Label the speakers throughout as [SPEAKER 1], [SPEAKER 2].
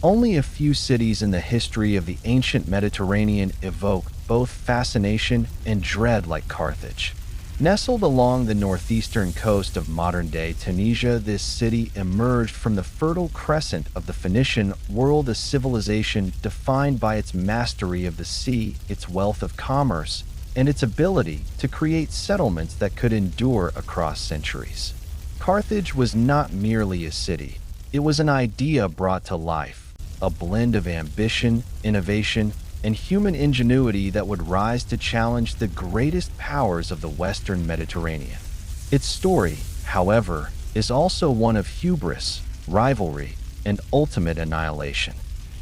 [SPEAKER 1] Only a few cities in the history of the ancient Mediterranean evoke both fascination and dread like Carthage. Nestled along the northeastern coast of modern-day Tunisia, this city emerged from the fertile crescent of the Phoenician world, a civilization defined by its mastery of the sea, its wealth of commerce, and its ability to create settlements that could endure across centuries. Carthage was not merely a city, it was an idea brought to life, a blend of ambition, innovation, and human ingenuity that would rise to challenge the greatest powers of the Western Mediterranean. Its story, however, is also one of hubris, rivalry, and ultimate annihilation.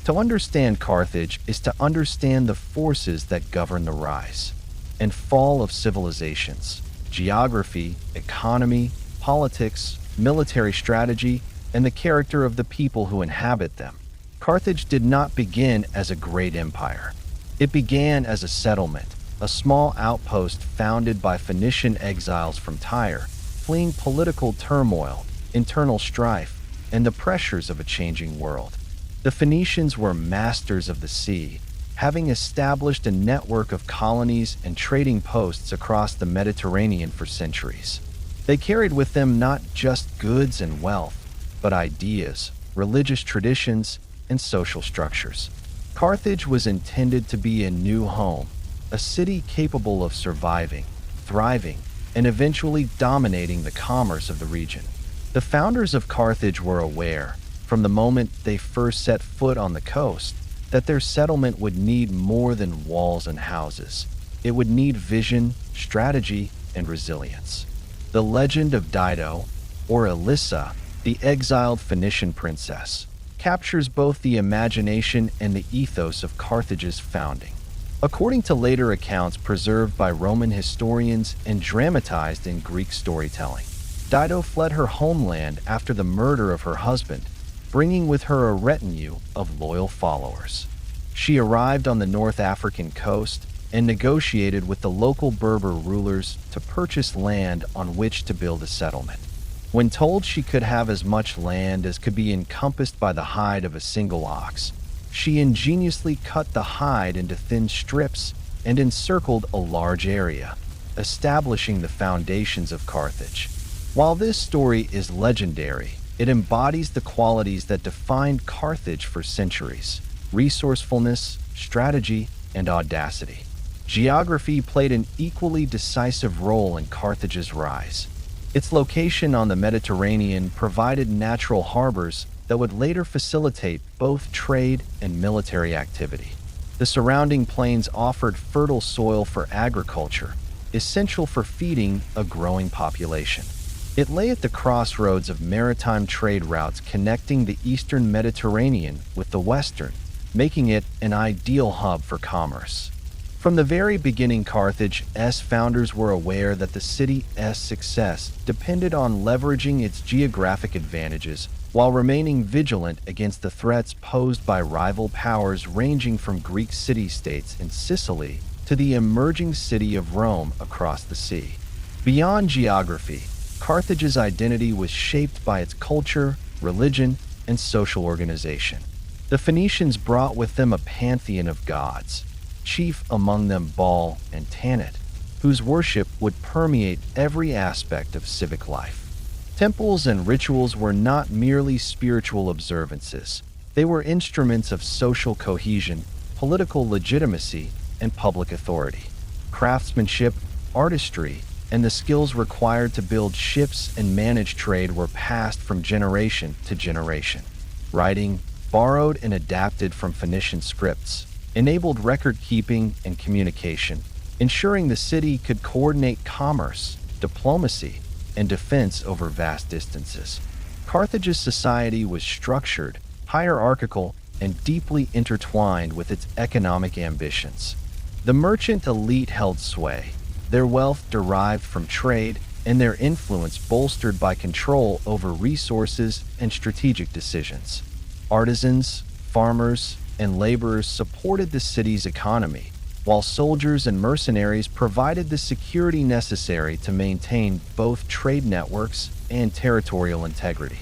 [SPEAKER 1] To understand Carthage is to understand the forces that govern the rise and fall of civilizations: geography, economy, politics, military strategy, and the character of the people who inhabit them. Carthage did not begin as a great empire. It began as a settlement, a small outpost founded by Phoenician exiles from Tyre, fleeing political turmoil, internal strife, and the pressures of a changing world. The Phoenicians were masters of the sea, having established a network of colonies and trading posts across the Mediterranean for centuries. They carried with them not just goods and wealth, but ideas, religious traditions, and social structures. Carthage was intended to be a new home, a city capable of surviving, thriving, and eventually dominating the commerce of the region. The founders of Carthage were aware, from the moment they first set foot on the coast, that their settlement would need more than walls and houses. It would need vision, strategy, and resilience. The legend of Dido, or Elissa, the exiled Phoenician princess, captures both the imagination and the ethos of Carthage's founding. According to later accounts preserved by Roman historians and dramatized in Greek storytelling, Dido fled her homeland after the murder of her husband, bringing with her a retinue of loyal followers. She arrived on the North African coast and negotiated with the local Berber rulers to purchase land on which to build a settlement. When told she could have as much land as could be encompassed by the hide of a single ox, she ingeniously cut the hide into thin strips and encircled a large area, establishing the foundations of Carthage. While this story is legendary, it embodies the qualities that defined Carthage for centuries: resourcefulness, strategy, and audacity. Geography played an equally decisive role in Carthage's rise. Its location on the Mediterranean provided natural harbors that would later facilitate both trade and military activity. The surrounding plains offered fertile soil for agriculture, essential for feeding a growing population. It lay at the crossroads of maritime trade routes connecting the eastern Mediterranean with the western, making it an ideal hub for commerce. From the very beginning, Carthage's founders were aware that the city's success depended on leveraging its geographic advantages while remaining vigilant against the threats posed by rival powers ranging from Greek city-states in Sicily to the emerging city of Rome across the sea. Beyond geography, Carthage's identity was shaped by its culture, religion, and social organization. The Phoenicians brought with them a pantheon of gods, chief among them Baal and Tanit, whose worship would permeate every aspect of civic life. Temples and rituals were not merely spiritual observances. They were instruments of social cohesion, political legitimacy, and public authority. Craftsmanship, artistry, and the skills required to build ships and manage trade were passed from generation to generation. Writing, borrowed and adapted from Phoenician scripts, enabled record-keeping and communication, ensuring the city could coordinate commerce, diplomacy, and defense over vast distances. Carthage's society was structured, hierarchical, and deeply intertwined with its economic ambitions. The merchant elite held sway, their wealth derived from trade, and their influence bolstered by control over resources and strategic decisions. Artisans, farmers, and laborers supported the city's economy, while soldiers and mercenaries provided the security necessary to maintain both trade networks and territorial integrity.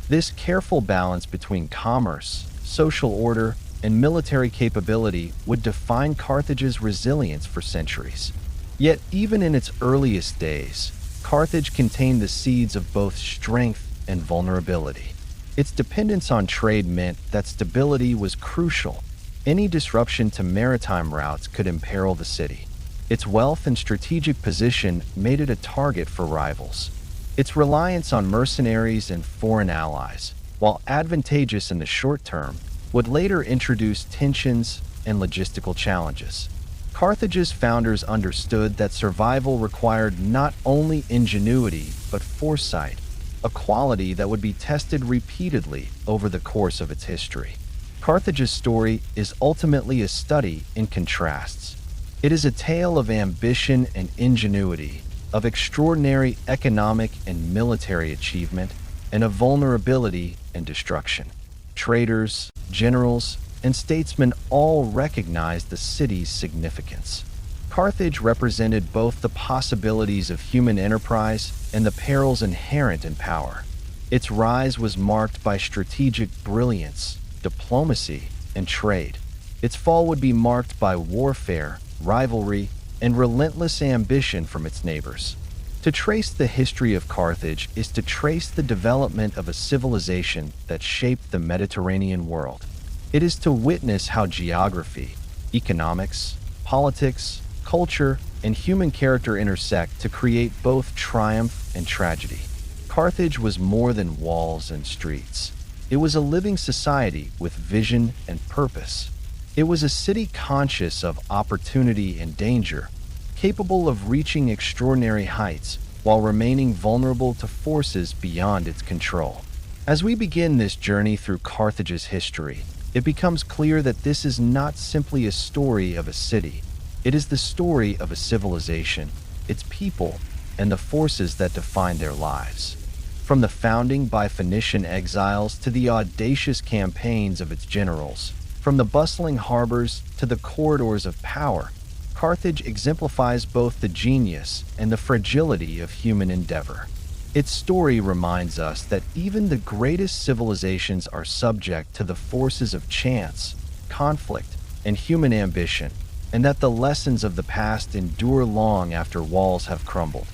[SPEAKER 1] This careful balance between commerce, social order, and military capability would define Carthage's resilience for centuries. Yet, even in its earliest days, Carthage contained the seeds of both strength and vulnerability. Its dependence on trade meant that stability was crucial. Any disruption to maritime routes could imperil the city. Its wealth and strategic position made it a target for rivals. Its reliance on mercenaries and foreign allies, while advantageous in the short term, would later introduce tensions and logistical challenges. Carthage's founders understood that survival required not only ingenuity but foresight, a quality that would be tested repeatedly over the course of its history. Carthage's story is ultimately a study in contrasts. It is a tale of ambition and ingenuity, of extraordinary economic and military achievement, and of vulnerability and destruction. Traders, generals, and statesmen all recognized the city's significance. Carthage represented both the possibilities of human enterprise and the perils inherent in power. Its rise was marked by strategic brilliance, diplomacy, and trade. Its fall would be marked by warfare, rivalry, and relentless ambition from its neighbors. To trace the history of Carthage is to trace the development of a civilization that shaped the Mediterranean world. It is to witness how geography, economics, politics, culture, and human character intersect to create both triumph and tragedy. Carthage was more than walls and streets. It was a living society with vision and purpose. It was a city conscious of opportunity and danger, capable of reaching extraordinary heights while remaining vulnerable to forces beyond its control. As we begin this journey through Carthage's history, it becomes clear that this is not simply a story of a city. It is the story of a civilization, its people, and the forces that define their lives. From the founding by Phoenician exiles to the audacious campaigns of its generals, from the bustling harbors to the corridors of power, Carthage exemplifies both the genius and the fragility of human endeavor. Its story reminds us that even the greatest civilizations are subject to the forces of chance, conflict, and human ambition, and that the lessons of the past endure long after walls have crumbled.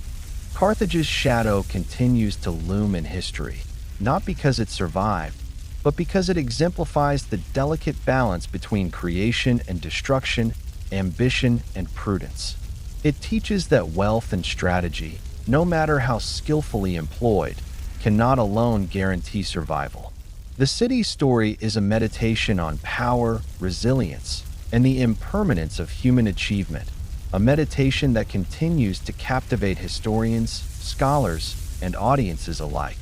[SPEAKER 1] Carthage's shadow continues to loom in history, not because it survived, but because it exemplifies the delicate balance between creation and destruction, ambition and prudence. It teaches that wealth and strategy, no matter how skillfully employed, cannot alone guarantee survival. The city's story is a meditation on power, resilience, and the impermanence of human achievement, a meditation that continues to captivate historians, scholars, and audiences alike.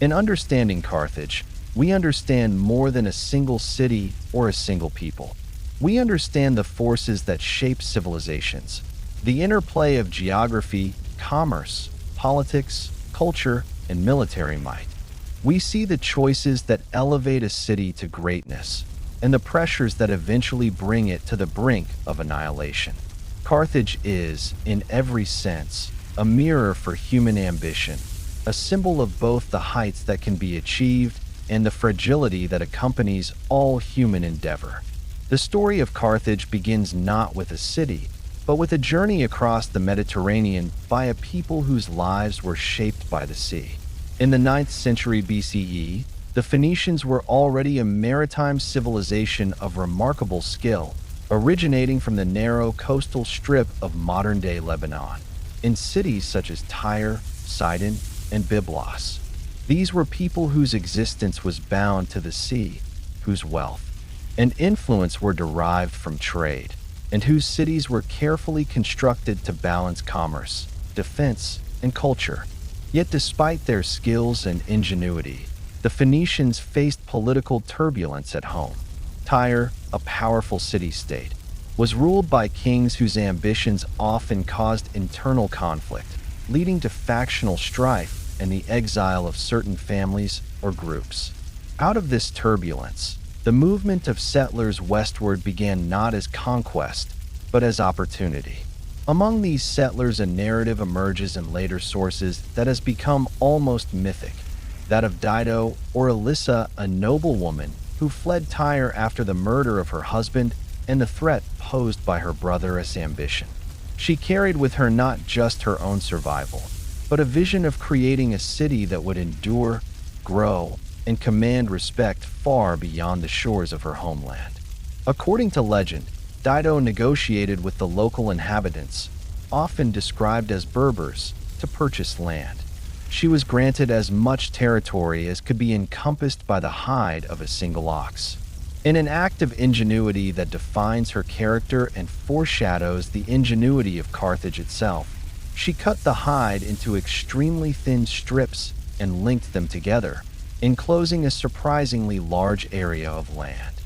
[SPEAKER 1] In understanding Carthage, we understand more than a single city or a single people. We understand the forces that shape civilizations, the interplay of geography, commerce, politics, culture, and military might. We see the choices that elevate a city to greatness, and the pressures that eventually bring it to the brink of annihilation. Carthage is, in every sense, a mirror for human ambition, a symbol of both the heights that can be achieved and the fragility that accompanies all human endeavor. The story of Carthage begins not with a city, but with a journey across the Mediterranean by a people whose lives were shaped by the sea. In the 9th century BCE, the Phoenicians were already a maritime civilization of remarkable skill, originating from the narrow coastal strip of modern-day Lebanon. In cities such as Tyre, Sidon, and Byblos, these were people whose existence was bound to the sea, whose wealth and influence were derived from trade, and whose cities were carefully constructed to balance commerce, defense, and culture. Yet despite their skills and ingenuity, the Phoenicians faced political turbulence at home. Tyre, a powerful city-state, was ruled by kings whose ambitions often caused internal conflict, leading to factional strife and the exile of certain families or groups. Out of this turbulence, the movement of settlers westward began not as conquest, but as opportunity. Among these settlers, a narrative emerges in later sources that has become almost mythic, that of Dido or Alyssa, a noblewoman who who fled Tyre after the murder of her husband and the threat posed by her brother's ambition. She carried with her not just her own survival, but a vision of creating a city that would endure, grow, and command respect far beyond the shores of her homeland. According to legend, Dido negotiated with the local inhabitants, often described as Berbers, to purchase land. She was granted as much territory as could be encompassed by the hide of a single ox. In an act of ingenuity that defines her character and foreshadows the ingenuity of Carthage itself, she cut the hide into extremely thin strips and linked them together, enclosing a surprisingly large area of land.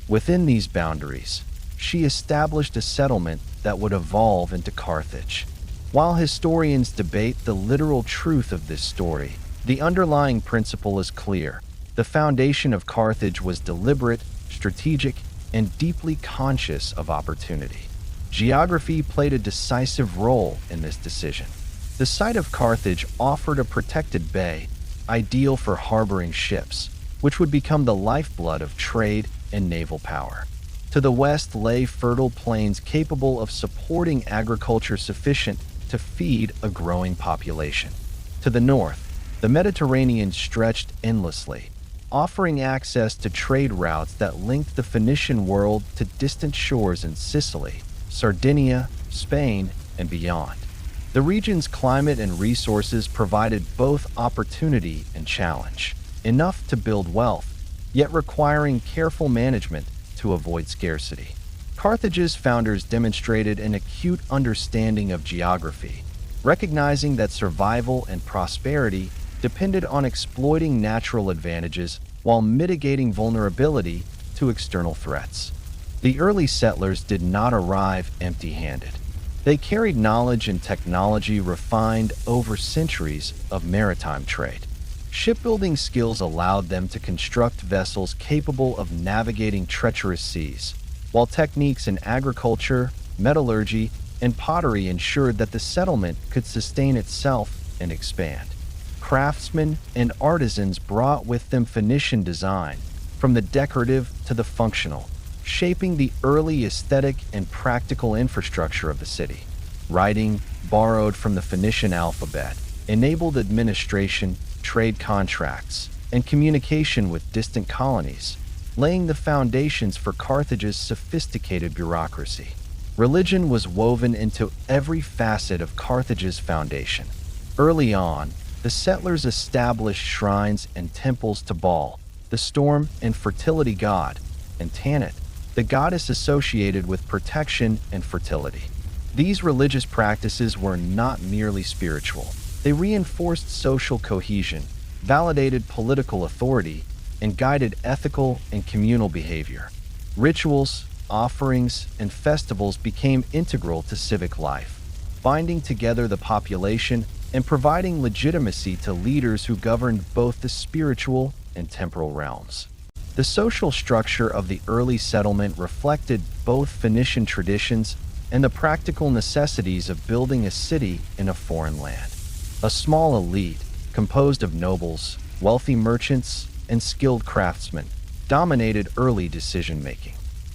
[SPEAKER 1] Within these boundaries, she established a settlement that would evolve into Carthage. While historians debate the literal truth of this story, the underlying principle is clear. The foundation of Carthage was deliberate, strategic, and deeply conscious of opportunity. Geography played a decisive role in this decision. The site of Carthage offered a protected bay, ideal for harboring ships, which would become the lifeblood of trade and naval power. To the west lay fertile plains capable of supporting agriculture sufficient to feed a growing population. To the north, the Mediterranean stretched endlessly, offering access to trade routes that linked the Phoenician world to distant shores in Sicily, Sardinia, Spain, and beyond. The region's climate and resources provided both opportunity and challenge, enough to build wealth, yet requiring careful management to avoid scarcity. Carthage's founders demonstrated an acute understanding of geography, recognizing that survival and prosperity depended on exploiting natural advantages while mitigating vulnerability to external threats. The early settlers did not arrive empty-handed. They carried knowledge and technology refined over centuries of maritime trade. Shipbuilding skills allowed them to construct vessels capable of navigating treacherous seas, while techniques in agriculture, metallurgy, and pottery ensured that the settlement could sustain itself and expand. Craftsmen and artisans brought with them Phoenician design, from the decorative to the functional, shaping the early aesthetic and practical infrastructure of the city. Writing, borrowed from the Phoenician alphabet, enabled administration, trade contracts, and communication with distant colonies, laying the foundations for Carthage's sophisticated bureaucracy. Religion was woven into every facet of Carthage's foundation. Early on, the settlers established shrines and temples to Baal, the storm and fertility god, and Tanit, the goddess associated with protection and fertility. These religious practices were not merely spiritual. They reinforced social cohesion, validated political authority, and guided ethical and communal behavior. Rituals, offerings, and festivals became integral to civic life, binding together the population and providing legitimacy to leaders who governed both the spiritual and temporal realms. The social structure of the early settlement reflected both Phoenician traditions and the practical necessities of building a city in a foreign land. A small elite, composed of nobles, wealthy merchants, and skilled craftsmen, dominated early decision-making.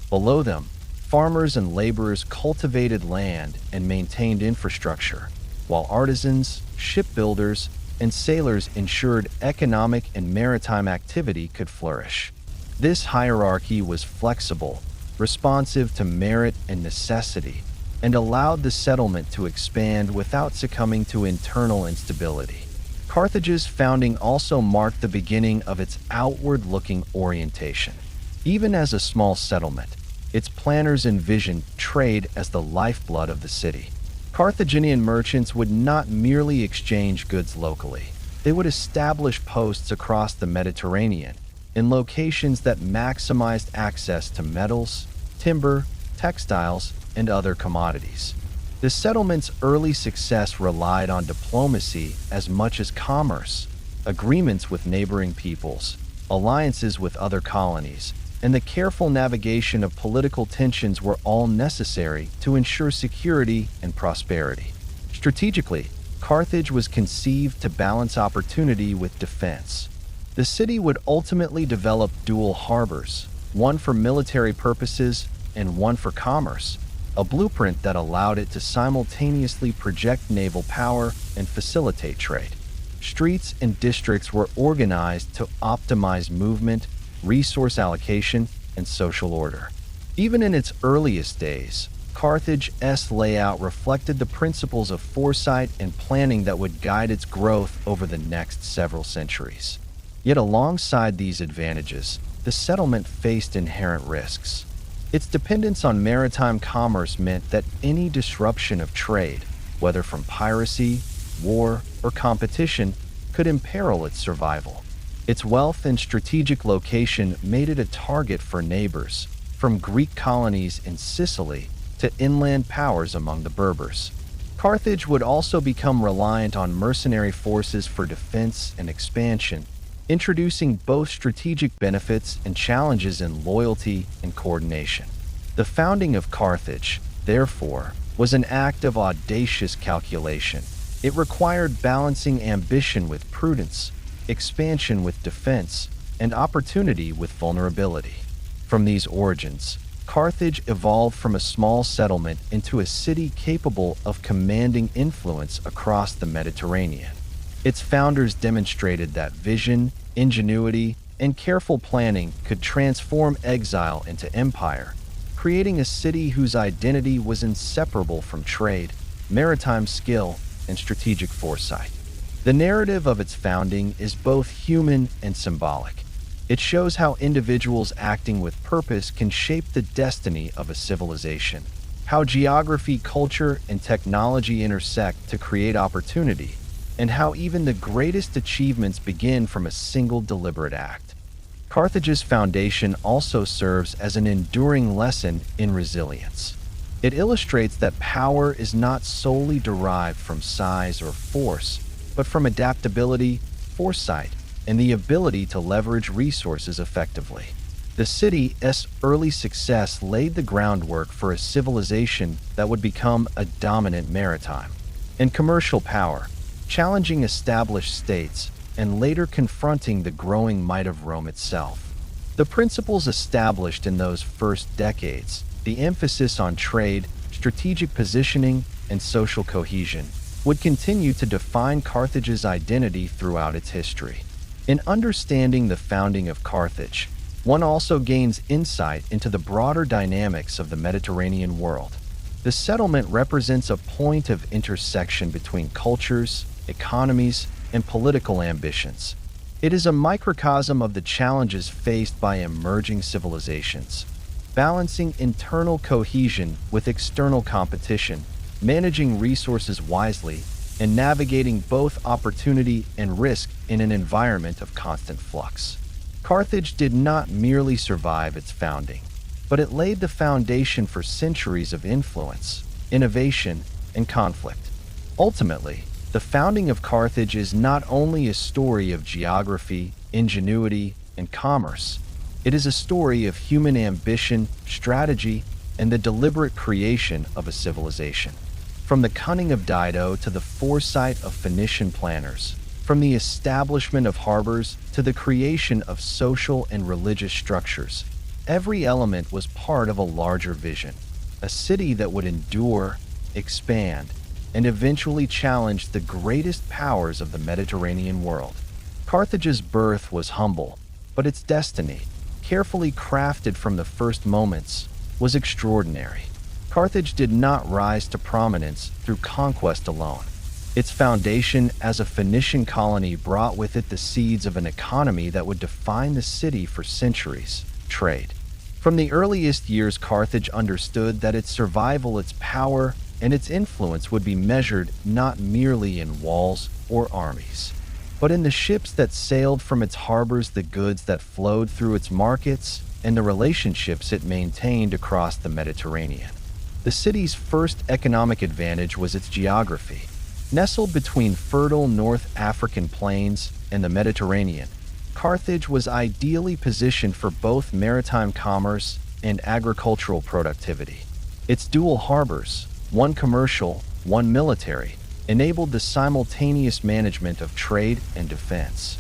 [SPEAKER 1] Below them, farmers and laborers cultivated land and maintained infrastructure, while artisans, shipbuilders, and sailors ensured economic and maritime activity could flourish. This hierarchy was flexible, responsive to merit and necessity, and allowed the settlement to expand without succumbing to internal instability. Carthage's founding also marked the beginning of its outward-looking orientation. Even as a small settlement, its planners envisioned trade as the lifeblood of the city. Carthaginian merchants would not merely exchange goods locally. They would establish posts across the Mediterranean in locations that maximized access to metals, timber, textiles, and other commodities. The settlement's early success relied on diplomacy as much as commerce. Agreements with neighboring peoples, alliances with other colonies, and the careful navigation of political tensions were all necessary to ensure security and prosperity. Strategically, Carthage was conceived to balance opportunity with defense. The city would ultimately develop dual harbors, one for military purposes and one for commerce, a blueprint that allowed it to simultaneously project naval power and facilitate trade. Streets and districts were organized to optimize movement, resource allocation, and social order. Even in its earliest days, Carthage's layout reflected the principles of foresight and planning that would guide its growth over the next several centuries. Yet alongside these advantages, the settlement faced inherent risks. Its dependence on maritime commerce meant that any disruption of trade, whether from piracy, war, or competition, could imperil its survival. Its wealth and strategic location made it a target for neighbors, from Greek colonies in Sicily to inland powers among the Berbers. Carthage would also become reliant on mercenary forces for defense and expansion, introducing both strategic benefits and challenges in loyalty and coordination. The founding of Carthage, therefore, was an act of audacious calculation. It required balancing ambition with prudence, expansion with defense, and opportunity with vulnerability. From these origins, Carthage evolved from a small settlement into a city capable of commanding influence across the Mediterranean. Its founders demonstrated that vision, ingenuity, and careful planning could transform exile into empire, creating a city whose identity was inseparable from trade, maritime skill, and strategic foresight. The narrative of its founding is both human and symbolic. It shows how individuals acting with purpose can shape the destiny of a civilization, how geography, culture, and technology intersect to create opportunity, and how even the greatest achievements begin from a single deliberate act. Carthage's foundation also serves as an enduring lesson in resilience. It illustrates that power is not solely derived from size or force, but from adaptability, foresight, and the ability to leverage resources effectively. The city's early success laid the groundwork for a civilization that would become a dominant maritime and commercial power, challenging established states and later confronting the growing might of Rome itself. The principles established in those first decades, the emphasis on trade, strategic positioning, and social cohesion, would continue to define Carthage's identity throughout its history. In understanding the founding of Carthage, one also gains insight into the broader dynamics of the Mediterranean world. The settlement represents a point of intersection between cultures, economies, and political ambitions. It is a microcosm of the challenges faced by emerging civilizations, balancing internal cohesion with external competition, managing resources wisely, and navigating both opportunity and risk in an environment of constant flux. Carthage did not merely survive its founding, but it laid the foundation for centuries of influence, innovation, and conflict. Ultimately, the founding of Carthage is not only a story of geography, ingenuity, and commerce. It is a story of human ambition, strategy, and the deliberate creation of a civilization. From the cunning of Dido to the foresight of Phoenician planners, from the establishment of harbors to the creation of social and religious structures, every element was part of a larger vision, a city that would endure, expand, and eventually challenge the greatest powers of the Mediterranean world. Carthage's birth was humble, but its destiny, carefully crafted from the first moments, was extraordinary. Carthage did not rise to prominence through conquest alone. Its foundation as a Phoenician colony brought with it the seeds of an economy that would define the city for centuries: trade. From the earliest years, Carthage understood that its survival, its power, and its influence would be measured not merely in walls or armies, but in the ships that sailed from its harbors, the goods that flowed through its markets, and the relationships it maintained across the Mediterranean. The city's first economic advantage was its geography. Nestled between fertile North African plains and the Mediterranean, Carthage was ideally positioned for both maritime commerce and agricultural productivity. Its dual harbors, one commercial, one military, enabled the simultaneous management of trade and defense.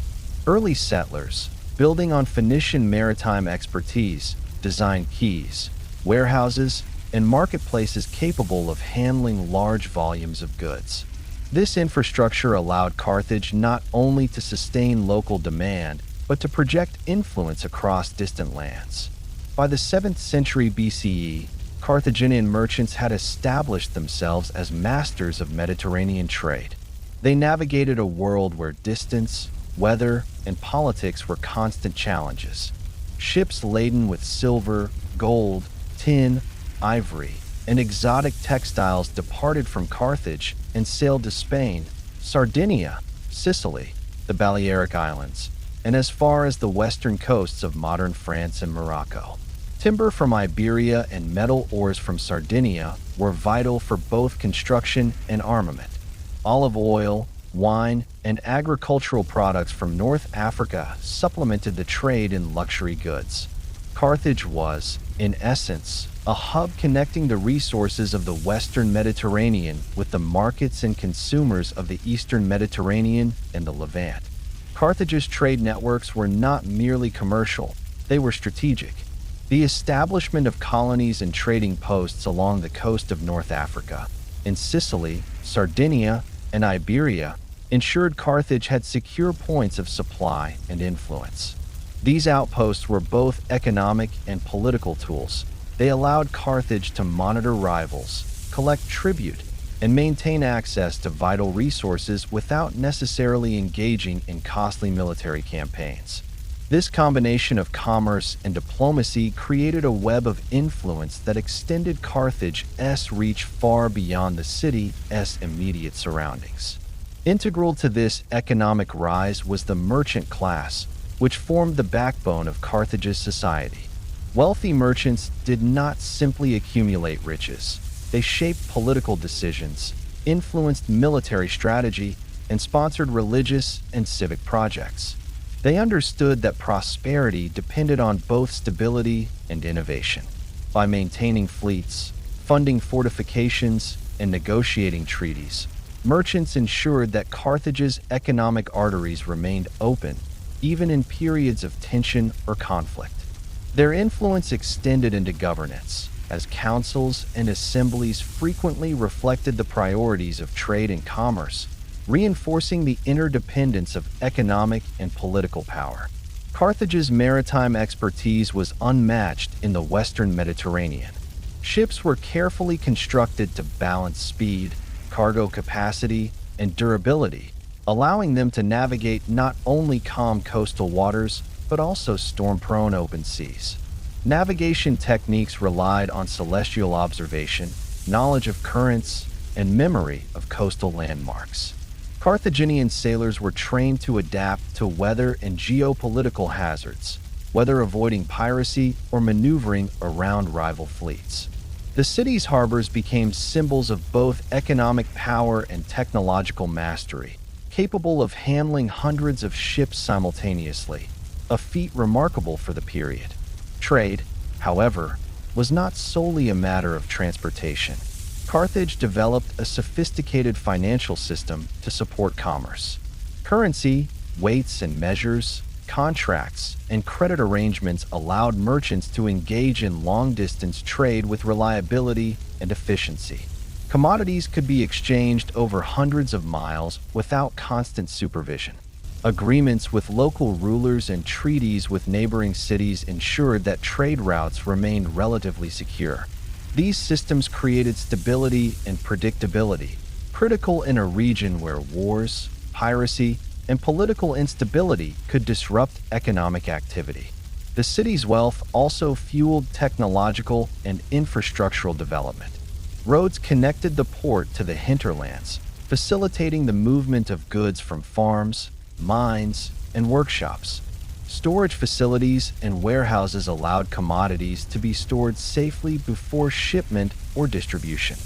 [SPEAKER 1] Early settlers, building on Phoenician maritime expertise, designed quays, warehouses, and marketplaces capable of handling large volumes of goods. This infrastructure allowed Carthage not only to sustain local demand, but to project influence across distant lands. By the 7th century BCE, Carthaginian merchants had established themselves as masters of Mediterranean trade. They navigated a world where distance, weather, and politics were constant challenges. Ships laden with silver, gold, tin, ivory, and exotic textiles departed from Carthage and sailed to Spain, Sardinia, Sicily, the Balearic Islands, and as far as the western coasts of modern France and Morocco. Timber from Iberia and metal ores from Sardinia were vital for both construction and armament. Olive oil, wine, and agricultural products from North Africa supplemented the trade in luxury goods. Carthage was, in essence, a hub connecting the resources of the Western Mediterranean with the markets and consumers of the Eastern Mediterranean and the Levant. Carthage's trade networks were not merely commercial, they were strategic. The establishment of colonies and trading posts along the coast of North Africa, in Sicily, Sardinia, and Iberia, ensured Carthage had secure points of supply and influence. These outposts were both economic and political tools. They allowed Carthage to monitor rivals, collect tribute, and maintain access to vital resources without necessarily engaging in costly military campaigns. This combination of commerce and diplomacy created a web of influence that extended Carthage's reach far beyond the city's immediate surroundings. Integral to this economic rise was the merchant class, which formed the backbone of Carthage's society. Wealthy merchants did not simply accumulate riches. They shaped political decisions, influenced military strategy, and sponsored religious and civic projects. They understood that prosperity depended on both stability and innovation. By maintaining fleets, funding fortifications, and negotiating treaties, merchants ensured that Carthage's economic arteries remained open, even in periods of tension or conflict. Their influence extended into governance, as councils and assemblies frequently reflected the priorities of trade and commerce, reinforcing the interdependence of economic and political power. Carthage's maritime expertise was unmatched in the Western Mediterranean. Ships were carefully constructed to balance speed, cargo capacity, and durability, allowing them to navigate not only calm coastal waters, but also storm-prone open seas. Navigation techniques relied on celestial observation, knowledge of currents, and memory of coastal landmarks. Carthaginian sailors were trained to adapt to weather and geopolitical hazards, whether avoiding piracy or maneuvering around rival fleets. The city's harbors became symbols of both economic power and technological mastery, capable of handling hundreds of ships simultaneously, a feat remarkable for the period. Trade, however, was not solely a matter of transportation. Carthage developed a sophisticated financial system to support commerce. Currency, weights and measures, contracts, and credit arrangements allowed merchants to engage in long-distance trade with reliability and efficiency. Commodities could be exchanged over hundreds of miles without constant supervision. Agreements with local rulers and treaties with neighboring cities ensured that trade routes remained relatively secure. These systems created stability and predictability, critical in a region where wars, piracy, and political instability could disrupt economic activity. The city's wealth also fueled technological and infrastructural development. Roads connected the port to the hinterlands, facilitating the movement of goods from farms, mines, and workshops. Storage facilities and warehouses allowed commodities to be stored safely before shipment or distribution.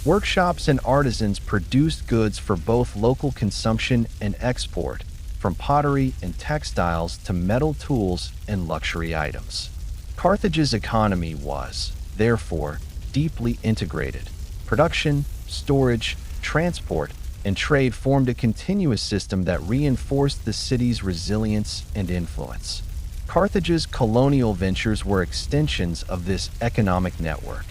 [SPEAKER 1] Workshops and artisans produced goods for both local consumption and export, from pottery and textiles to metal tools and luxury items. Carthage's economy was, therefore, deeply integrated. Production, storage, transport, and trade formed a continuous system that reinforced the city's resilience and influence. Carthage's colonial ventures were extensions of this economic network.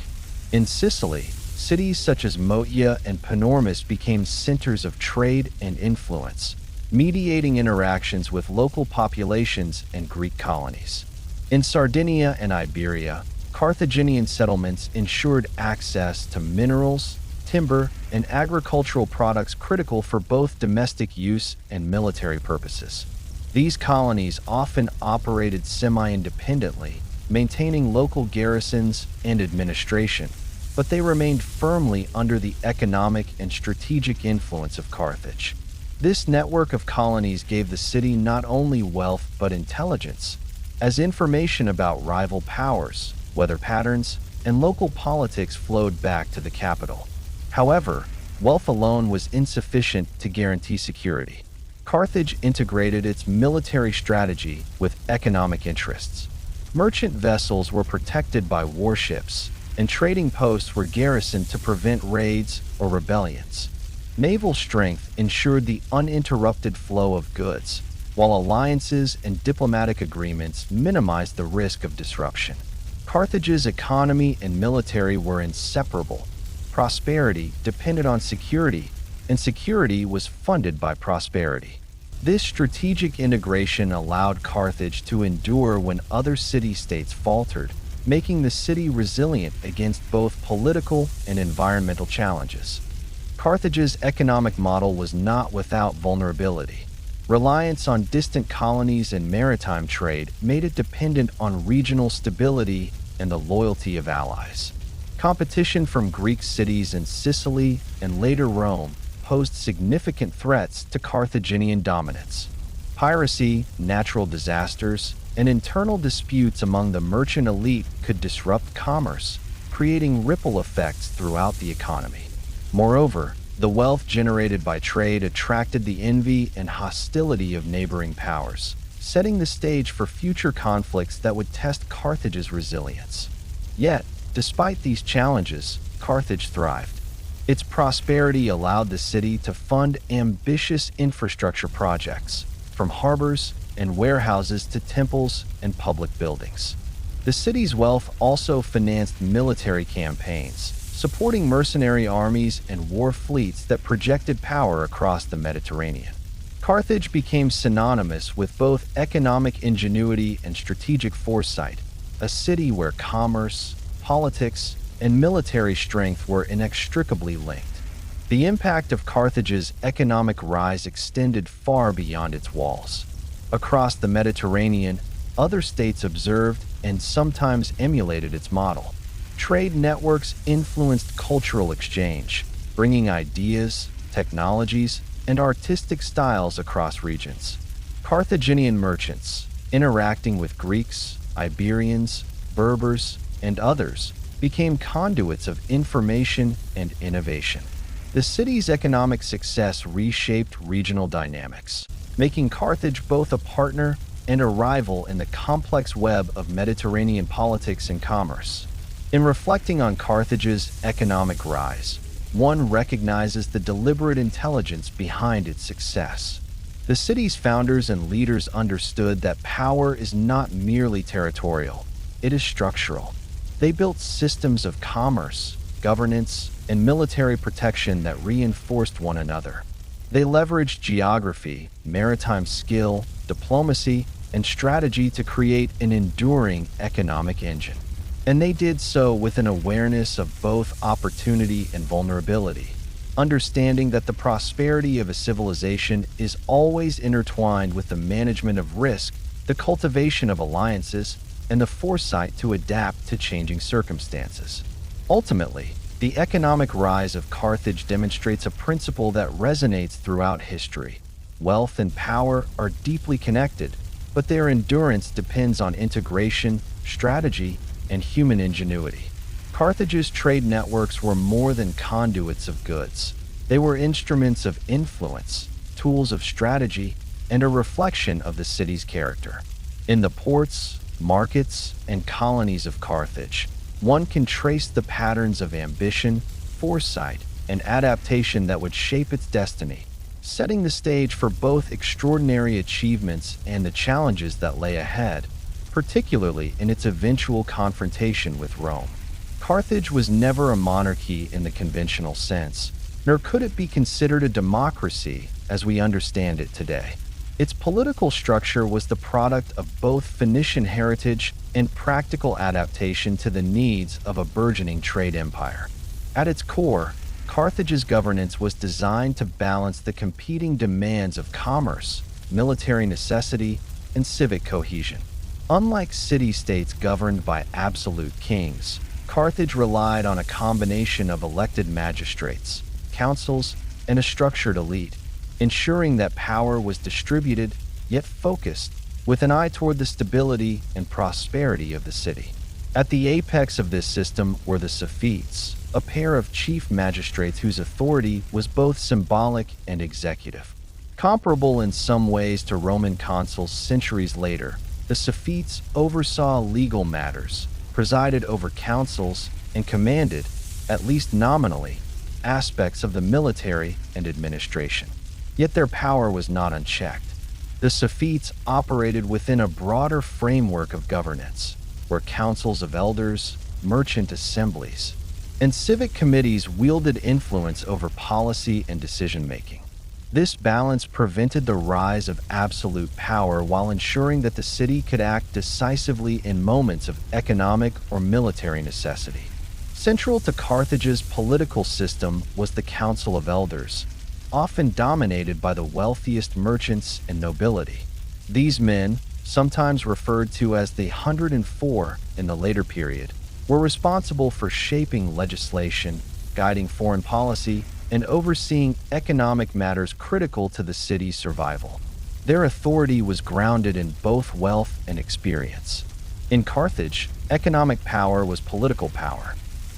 [SPEAKER 1] In Sicily, cities such as Motia and Panormus became centers of trade and influence, mediating interactions with local populations and Greek colonies. In Sardinia and Iberia, Carthaginian settlements ensured access to minerals, timber, and agricultural products critical for both domestic use and military purposes. These colonies often operated semi-independently, maintaining local garrisons and administration, but they remained firmly under the economic and strategic influence of Carthage. This network of colonies gave the city not only wealth but intelligence, as information about rival powers, weather patterns, and local politics flowed back to the capital. However, wealth alone was insufficient to guarantee security. Carthage integrated its military strategy with economic interests. Merchant vessels were protected by warships, and trading posts were garrisoned to prevent raids or rebellions. Naval strength ensured the uninterrupted flow of goods, while alliances and diplomatic agreements minimized the risk of disruption. Carthage's economy and military were inseparable. Prosperity depended on security, and security was funded by prosperity. This strategic integration allowed Carthage to endure when other city-states faltered, making the city resilient against both political and environmental challenges. Carthage's economic model was not without vulnerability. Reliance on distant colonies and maritime trade made it dependent on regional stability and the loyalty of allies. Competition from Greek cities in Sicily and later Rome posed significant threats to Carthaginian dominance. Piracy, natural disasters, and internal disputes among the merchant elite could disrupt commerce, creating ripple effects throughout the economy. Moreover, the wealth generated by trade attracted the envy and hostility of neighboring powers, setting the stage for future conflicts that would test Carthage's resilience. Yet, despite these challenges, Carthage thrived. Its prosperity allowed the city to fund ambitious infrastructure projects, from harbors and warehouses to temples and public buildings. The city's wealth also financed military campaigns, supporting mercenary armies and war fleets that projected power across the Mediterranean. Carthage became synonymous with both economic ingenuity and strategic foresight, a city where commerce, politics, and military strength were inextricably linked. The impact of Carthage's economic rise extended far beyond its walls. Across the Mediterranean, other states observed and sometimes emulated its model. Trade networks influenced cultural exchange, bringing ideas, technologies, and artistic styles across regions. Carthaginian merchants, interacting with Greeks, Iberians, Berbers, and others, became conduits of information and innovation. The city's economic success reshaped regional dynamics, making Carthage both a partner and a rival in the complex web of Mediterranean politics and commerce. In reflecting on Carthage's economic rise, one recognizes the deliberate intelligence behind its success. The city's founders and leaders understood that power is not merely territorial, it is structural. They built systems of commerce, governance, and military protection that reinforced one another. They leveraged geography, maritime skill, diplomacy, and strategy to create an enduring economic engine. And they did so with an awareness of both opportunity and vulnerability, understanding that the prosperity of a civilization is always intertwined with the management of risk, the cultivation of alliances, and the foresight to adapt to changing circumstances. Ultimately, the economic rise of Carthage demonstrates a principle that resonates throughout history. Wealth and power are deeply connected, but their endurance depends on integration, strategy, and human ingenuity. Carthage's trade networks were more than conduits of goods. They were instruments of influence, tools of strategy, and a reflection of the city's character. In the ports, markets, and colonies of Carthage, one can trace the patterns of ambition, foresight, and adaptation that would shape its destiny, setting the stage for both extraordinary achievements and the challenges that lay ahead, particularly in its eventual confrontation with Rome. Carthage was never a monarchy in the conventional sense, nor could it be considered a democracy as we understand it today. Its political structure was the product of both Phoenician heritage and practical adaptation to the needs of a burgeoning trade empire. At its core, Carthage's governance was designed to balance the competing demands of commerce, military necessity, and civic cohesion. Unlike city-states governed by absolute kings, Carthage relied on a combination of elected magistrates, councils, and a structured elite, ensuring that power was distributed yet focused, with an eye toward the stability and prosperity of the city. At the apex of this system were the Sophites, a pair of chief magistrates whose authority was both symbolic and executive. Comparable in some ways to Roman consuls centuries later, the Sophites oversaw legal matters, presided over councils, and commanded, at least nominally, aspects of the military and administration. Yet their power was not unchecked. The Sophites operated within a broader framework of governance, where councils of elders, merchant assemblies, and civic committees wielded influence over policy and decision-making. This balance prevented the rise of absolute power while ensuring that the city could act decisively in moments of economic or military necessity. Central to Carthage's political system was the Council of Elders, often dominated by the wealthiest merchants and nobility. These men, sometimes referred to as the 104 in the later period, were responsible for shaping legislation, guiding foreign policy, and overseeing economic matters critical to the city's survival. Their authority was grounded in both wealth and experience. In Carthage, economic power was political power.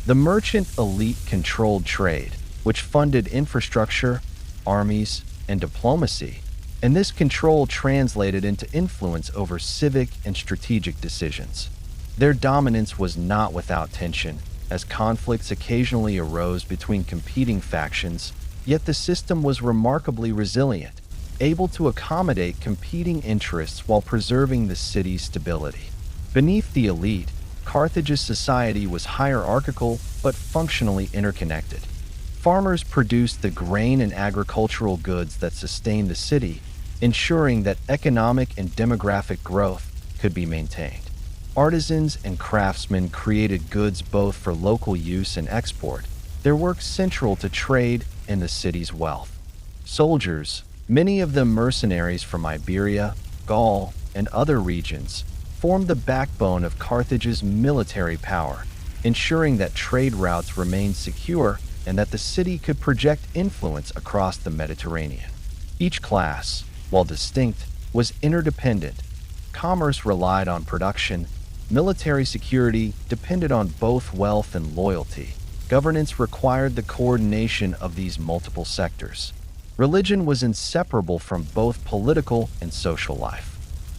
[SPEAKER 1] The merchant elite controlled trade, which funded infrastructure, armies, and diplomacy, and this control translated into influence over civic and strategic decisions. Their dominance was not without tension, as conflicts occasionally arose between competing factions, yet the system was remarkably resilient, able to accommodate competing interests while preserving the city's stability. Beneath the elite, Carthage's society was hierarchical but functionally interconnected. Farmers produced the grain and agricultural goods that sustained the city, ensuring that economic and demographic growth could be maintained. Artisans and craftsmen created goods both for local use and export, their work central to trade and the city's wealth. Soldiers, many of them mercenaries from Iberia, Gaul, and other regions, formed the backbone of Carthage's military power, ensuring that trade routes remained secure and that the city could project influence across the Mediterranean. Each class, while distinct, was interdependent. Commerce relied on production. Military security depended on both wealth and loyalty. Governance required the coordination of these multiple sectors. Religion was inseparable from both political and social life.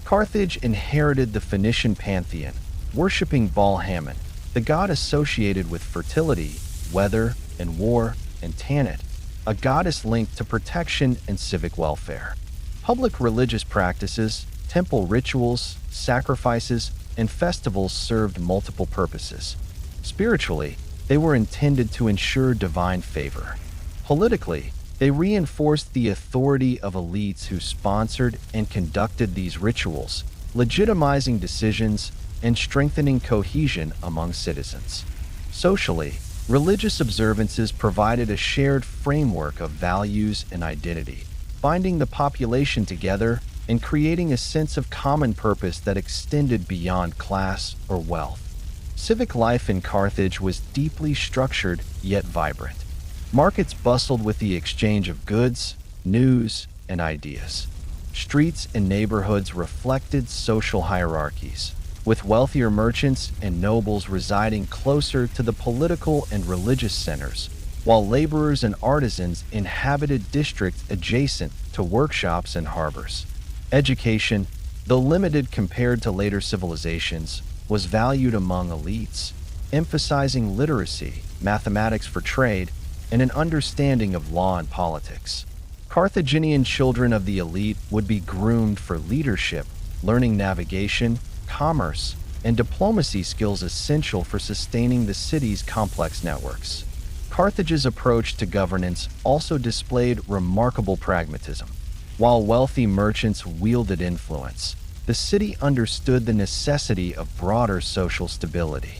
[SPEAKER 1] Carthage inherited the Phoenician pantheon, worshipping Baal-Hamon, the god associated with fertility, weather, and war, and Tanit, a goddess linked to protection and civic welfare. Public religious practices, temple rituals, sacrifices, and festivals served multiple purposes. Spiritually, they were intended to ensure divine favor. Politically, they reinforced the authority of elites who sponsored and conducted these rituals, legitimizing decisions and strengthening cohesion among citizens. Socially, religious observances provided a shared framework of values and identity, binding the population together and creating a sense of common purpose that extended beyond class or wealth. Civic life in Carthage was deeply structured yet vibrant. Markets bustled with the exchange of goods, news, and ideas. Streets and neighborhoods reflected social hierarchies, with wealthier merchants and nobles residing closer to the political and religious centers, while laborers and artisans inhabited districts adjacent to workshops and harbors. Education, though limited compared to later civilizations, was valued among elites, emphasizing literacy, mathematics for trade, and an understanding of law and politics. Carthaginian children of the elite would be groomed for leadership, learning navigation, commerce, and diplomacy skills essential for sustaining the city's complex networks. Carthage's approach to governance also displayed remarkable pragmatism. While wealthy merchants wielded influence, the city understood the necessity of broader social stability.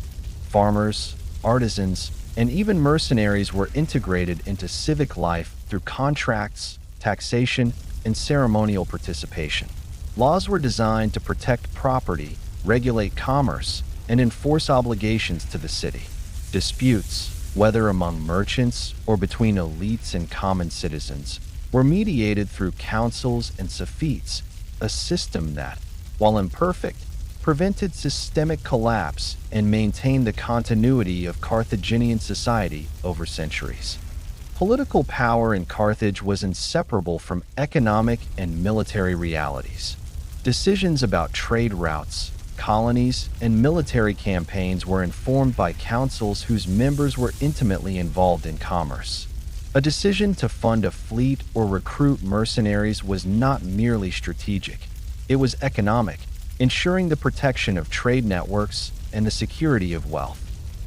[SPEAKER 1] Farmers, artisans, and even mercenaries were integrated into civic life through contracts, taxation, and ceremonial participation. Laws were designed to protect property, regulate commerce, and enforce obligations to the city. Disputes, whether among merchants or between elites and common citizens, were mediated through councils and safetes, a system that, while imperfect, prevented systemic collapse and maintained the continuity of Carthaginian society over centuries. Political power in Carthage was inseparable from economic and military realities. Decisions about trade routes, colonies, and military campaigns were informed by councils whose members were intimately involved in commerce. A decision to fund a fleet or recruit mercenaries was not merely strategic, it was economic, ensuring the protection of trade networks and the security of wealth.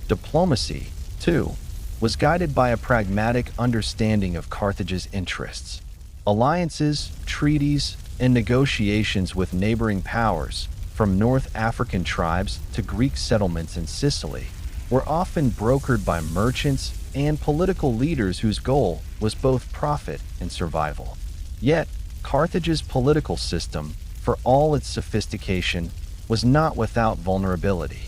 [SPEAKER 1] Diplomacy, too, was guided by a pragmatic understanding of Carthage's interests. Alliances, treaties, and negotiations with neighboring powers, from North African tribes to Greek settlements in Sicily, were often brokered by merchants and political leaders whose goal was both profit and survival. Yet, Carthage's political system, for all its sophistication, was not without vulnerability.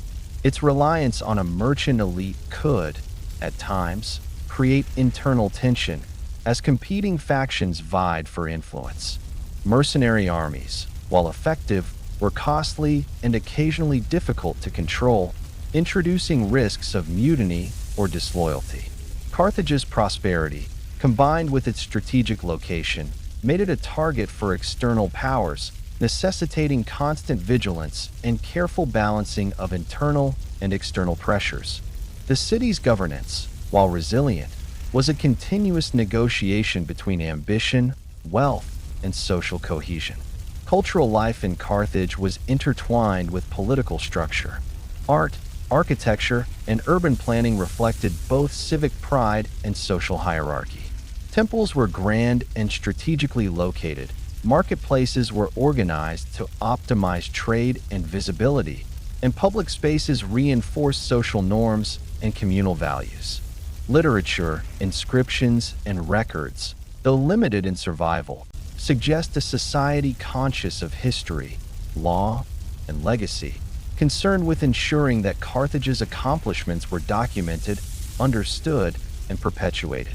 [SPEAKER 1] Its reliance on a merchant elite could, at times, create internal tension as competing factions vied for influence. Mercenary armies, while effective, were costly and occasionally difficult to control, introducing risks of mutiny or disloyalty. Carthage's prosperity, combined with its strategic location, made it a target for external powers, necessitating constant vigilance and careful balancing of internal and external pressures. The city's governance, while resilient, was a continuous negotiation between ambition, wealth, and social cohesion. Cultural life in Carthage was intertwined with political structure. Art, architecture, and urban planning reflected both civic pride and social hierarchy. Temples were grand and strategically located. Marketplaces were organized to optimize trade and visibility, and public spaces reinforced social norms and communal values. Literature, inscriptions, and records, though limited in survival, suggest a society conscious of history, law, and legacy, concerned with ensuring that Carthage's accomplishments were documented, understood, and perpetuated.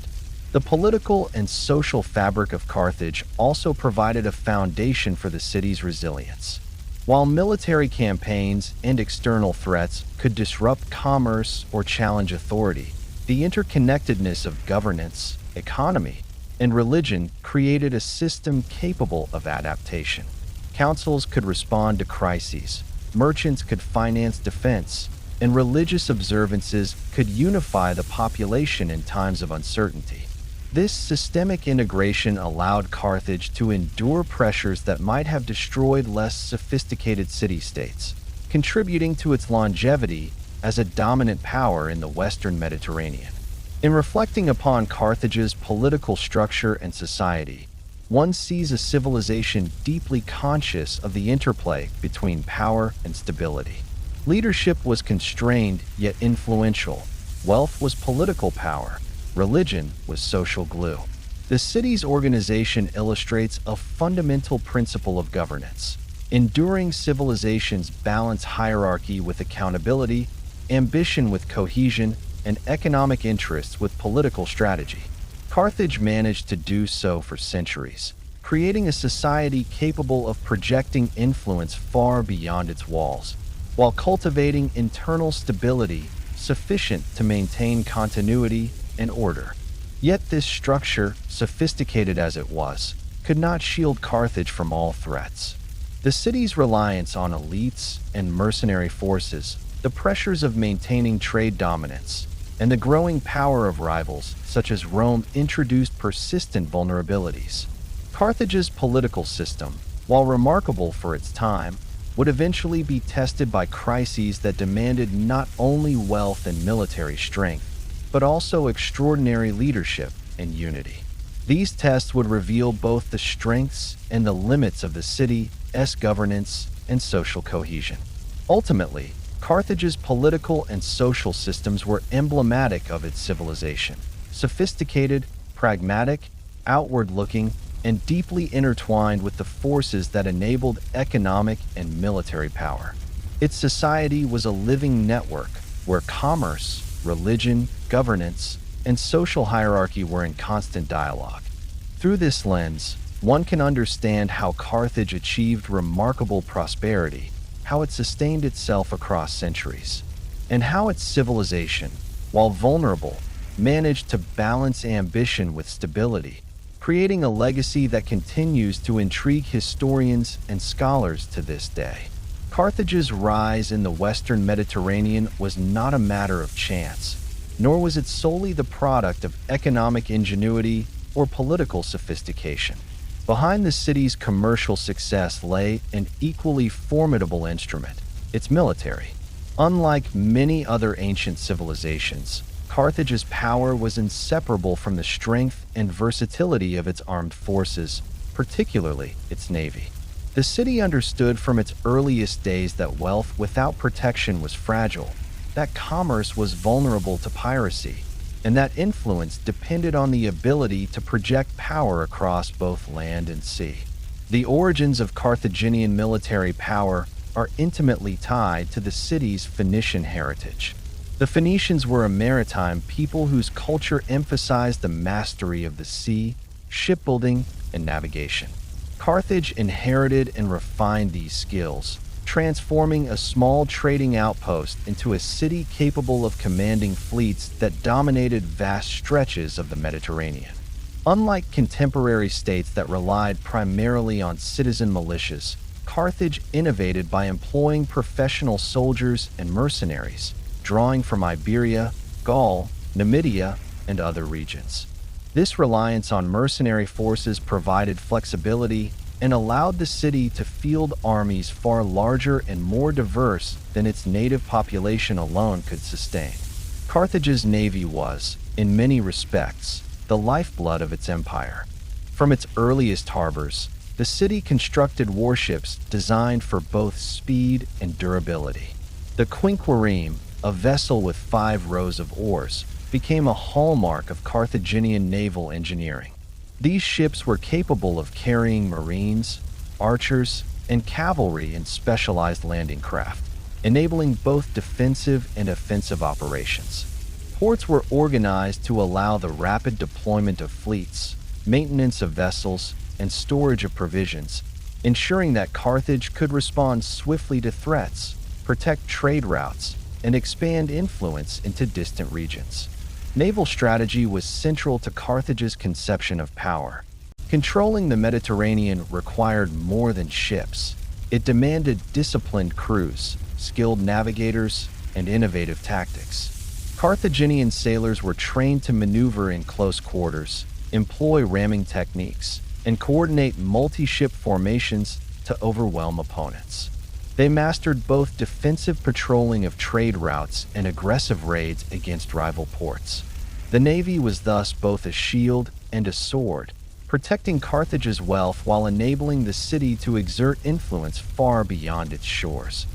[SPEAKER 1] The political and social fabric of Carthage also provided a foundation for the city's resilience. While military campaigns and external threats could disrupt commerce or challenge authority, the interconnectedness of governance, economy, and religion created a system capable of adaptation. Councils could respond to crises, merchants could finance defense, and religious observances could unify the population in times of uncertainty. This systemic integration allowed Carthage to endure pressures that might have destroyed less sophisticated city-states, contributing to its longevity as a dominant power in the Western Mediterranean. In reflecting upon Carthage's political structure and society, one sees a civilization deeply conscious of the interplay between power and stability. Leadership was constrained yet influential. Wealth was political power. Religion was social glue. The city's organization illustrates a fundamental principle of governance. Enduring civilizations balance hierarchy with accountability, ambition with cohesion, and economic interests with political strategy. Carthage managed to do so for centuries, creating a society capable of projecting influence far beyond its walls, while cultivating internal stability sufficient to maintain continuity and order. Yet this structure, sophisticated as it was, could not shield Carthage from all threats. The city's reliance on elites and mercenary forces, the pressures of maintaining trade dominance, and the growing power of rivals, such as Rome, introduced persistent vulnerabilities. Carthage's political system, while remarkable for its time, would eventually be tested by crises that demanded not only wealth and military strength, but also extraordinary leadership and unity. These tests would reveal both the strengths and the limits of the city's governance and social cohesion. Ultimately, Carthage's political and social systems were emblematic of its civilization: sophisticated, pragmatic, outward-looking, and deeply intertwined with the forces that enabled economic and military power. Its society was a living network where commerce, religion, governance, and social hierarchy were in constant dialogue. Through this lens, one can understand how Carthage achieved remarkable prosperity, how it sustained itself across centuries, and how its civilization, while vulnerable, managed to balance ambition with stability, creating a legacy that continues to intrigue historians and scholars to this day. Carthage's rise in the Western Mediterranean was not a matter of chance, nor was it solely the product of economic ingenuity or political sophistication. Behind the city's commercial success lay an equally formidable instrument: its military. Unlike many other ancient civilizations, Carthage's power was inseparable from the strength and versatility of its armed forces, particularly its navy. The city understood from its earliest days that wealth without protection was fragile, that commerce was vulnerable to piracy, and that influence depended on the ability to project power across both land and sea. The origins of Carthaginian military power are intimately tied to the city's Phoenician heritage. The Phoenicians were a maritime people whose culture emphasized the mastery of the sea, shipbuilding, and navigation. Carthage inherited and refined these skills, transforming a small trading outpost into a city capable of commanding fleets that dominated vast stretches of the Mediterranean. Unlike contemporary states that relied primarily on citizen militias, Carthage innovated by employing professional soldiers and mercenaries, drawing from Iberia, Gaul, Numidia, and other regions. This reliance on mercenary forces provided flexibility and allowed the city to field armies far larger and more diverse than its native population alone could sustain. Carthage's navy was, in many respects, the lifeblood of its empire. From its earliest harbors, the city constructed warships designed for both speed and durability. The quinquereme, a vessel with 5 rows of oars, became a hallmark of Carthaginian naval engineering. These ships were capable of carrying marines, archers, and cavalry in specialized landing craft, enabling both defensive and offensive operations. Ports were organized to allow the rapid deployment of fleets, maintenance of vessels, and storage of provisions, ensuring that Carthage could respond swiftly to threats, protect trade routes, and expand influence into distant regions. Naval strategy was central to Carthage's conception of power. Controlling the Mediterranean required more than ships. It demanded disciplined crews, skilled navigators, and innovative tactics. Carthaginian sailors were trained to maneuver in close quarters, employ ramming techniques, and coordinate multi-ship formations to overwhelm opponents. They mastered both defensive patrolling of trade routes and aggressive raids against rival ports. The navy was thus both a shield and a sword, protecting Carthage's wealth while enabling the city to exert influence far beyond its shores.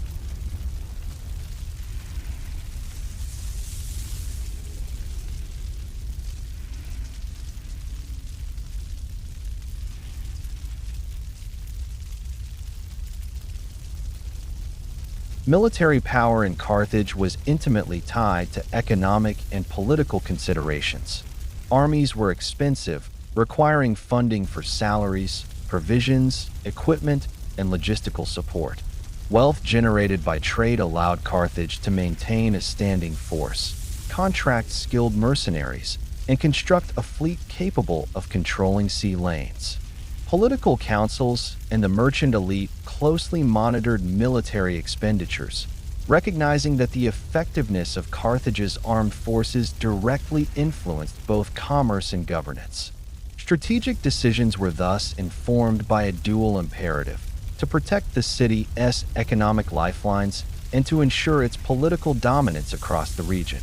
[SPEAKER 1] Military power in Carthage was intimately tied to economic and political considerations. Armies were expensive, requiring funding for salaries, provisions, equipment, and logistical support. Wealth generated by trade allowed Carthage to maintain a standing force, contract skilled mercenaries, and construct a fleet capable of controlling sea lanes. Political councils and the merchant elite closely monitored military expenditures, recognizing that the effectiveness of Carthage's armed forces directly influenced both commerce and governance. Strategic decisions were thus informed by a dual imperative: to protect the city's economic lifelines and to ensure its political dominance across the region.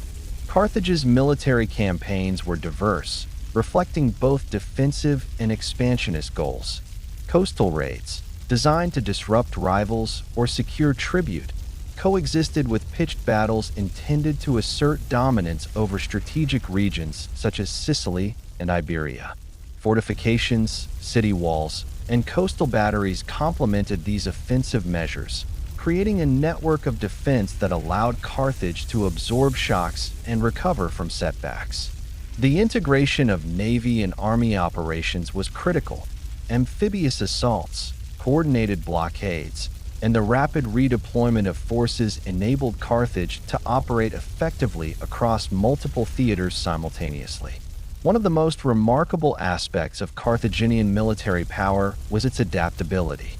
[SPEAKER 1] Carthage's military campaigns were diverse, reflecting both defensive and expansionist goals. Coastal raids, designed to disrupt rivals or secure tribute, coexisted with pitched battles intended to assert dominance over strategic regions such as Sicily and Iberia. Fortifications, city walls, and coastal batteries complemented these offensive measures, creating a network of defense that allowed Carthage to absorb shocks and recover from setbacks. The integration of navy and army operations was critical. Amphibious assaults, coordinated blockades, and the rapid redeployment of forces enabled Carthage to operate effectively across multiple theaters simultaneously. One of the most remarkable aspects of Carthaginian military power was its adaptability.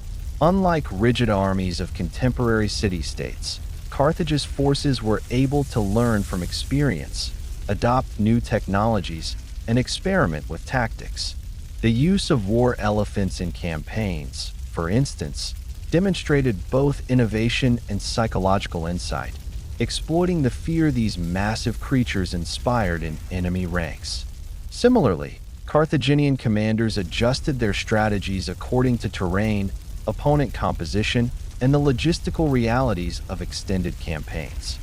[SPEAKER 1] Unlike rigid armies of contemporary city-states, Carthage's forces were able to learn from experience, adopt new technologies, and experiment with tactics. The use of war elephants in campaigns, for instance, demonstrated both innovation and psychological insight, exploiting the fear these massive creatures inspired in enemy ranks. Similarly, Carthaginian commanders adjusted their strategies according to terrain, opponent composition, and the logistical realities of extended campaigns.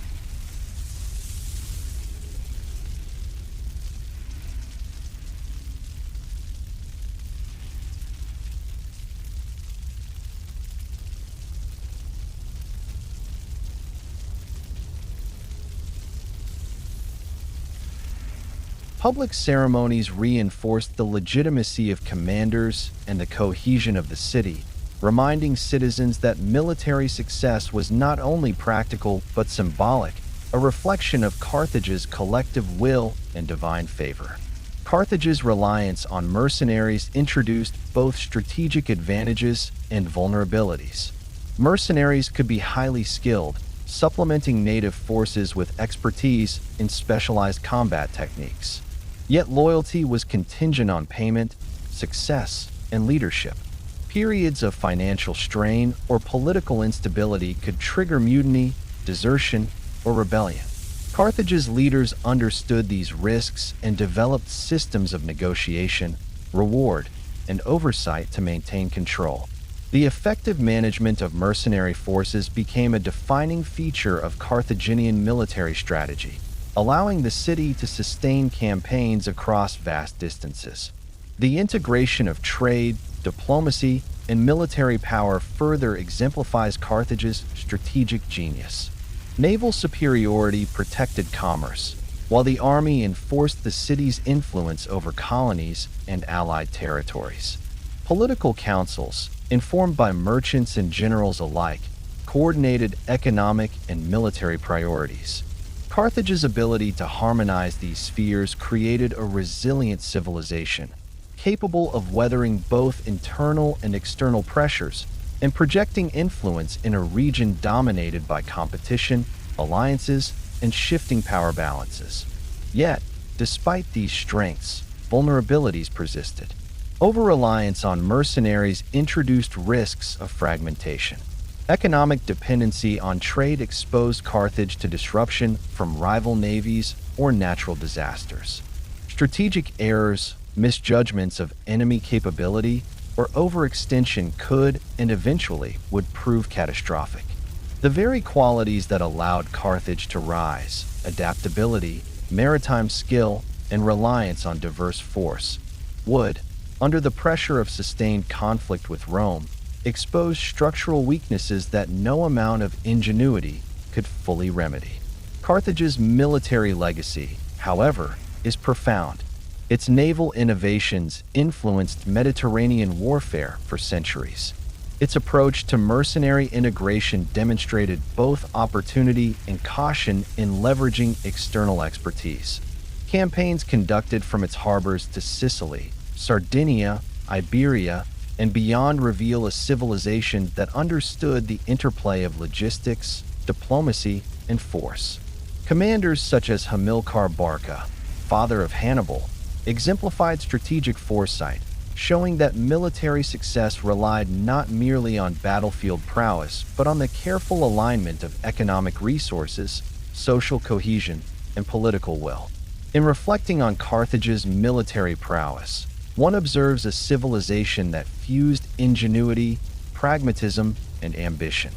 [SPEAKER 1] Public ceremonies reinforced the legitimacy of commanders and the cohesion of the city, reminding citizens that military success was not only practical but symbolic, a reflection of Carthage's collective will and divine favor. Carthage's reliance on mercenaries introduced both strategic advantages and vulnerabilities. Mercenaries could be highly skilled, supplementing native forces with expertise in specialized combat techniques. Yet loyalty was contingent on payment, success, and leadership. Periods of financial strain or political instability could trigger mutiny, desertion, or rebellion. Carthage's leaders understood these risks and developed systems of negotiation, reward, and oversight to maintain control. The effective management of mercenary forces became a defining feature of Carthaginian military strategy, allowing the city to sustain campaigns across vast distances. The integration of trade, diplomacy, and military power further exemplifies Carthage's strategic genius. Naval superiority protected commerce, while the army enforced the city's influence over colonies and allied territories. Political councils, informed by merchants and generals alike, coordinated economic and military priorities. Carthage's ability to harmonize these spheres created a resilient civilization, capable of weathering both internal and external pressures and projecting influence in a region dominated by competition, alliances, and shifting power balances. Yet, despite these strengths, vulnerabilities persisted. Over-reliance on mercenaries introduced risks of fragmentation. Economic dependency on trade exposed Carthage to disruption from rival navies or natural disasters. Strategic errors, misjudgments of enemy capability, or overextension could and eventually would prove catastrophic. The very qualities that allowed Carthage to rise, adaptability, maritime skill, and reliance on diverse force, would, under the pressure of sustained conflict with Rome, expose structural weaknesses that no amount of ingenuity could fully remedy. Carthage's military legacy, however, is profound. Its naval innovations influenced Mediterranean warfare for centuries. Its approach to mercenary integration demonstrated both opportunity and caution in leveraging external expertise. Campaigns conducted from its harbors to Sicily, Sardinia, Iberia, and beyond reveal a civilization that understood the interplay of logistics, diplomacy, and force. Commanders such as Hamilcar Barca, father of Hannibal, exemplified strategic foresight, showing that military success relied not merely on battlefield prowess, but on the careful alignment of economic resources, social cohesion, and political will. In reflecting on Carthage's military prowess, one observes a civilization that fused ingenuity, pragmatism, and ambition.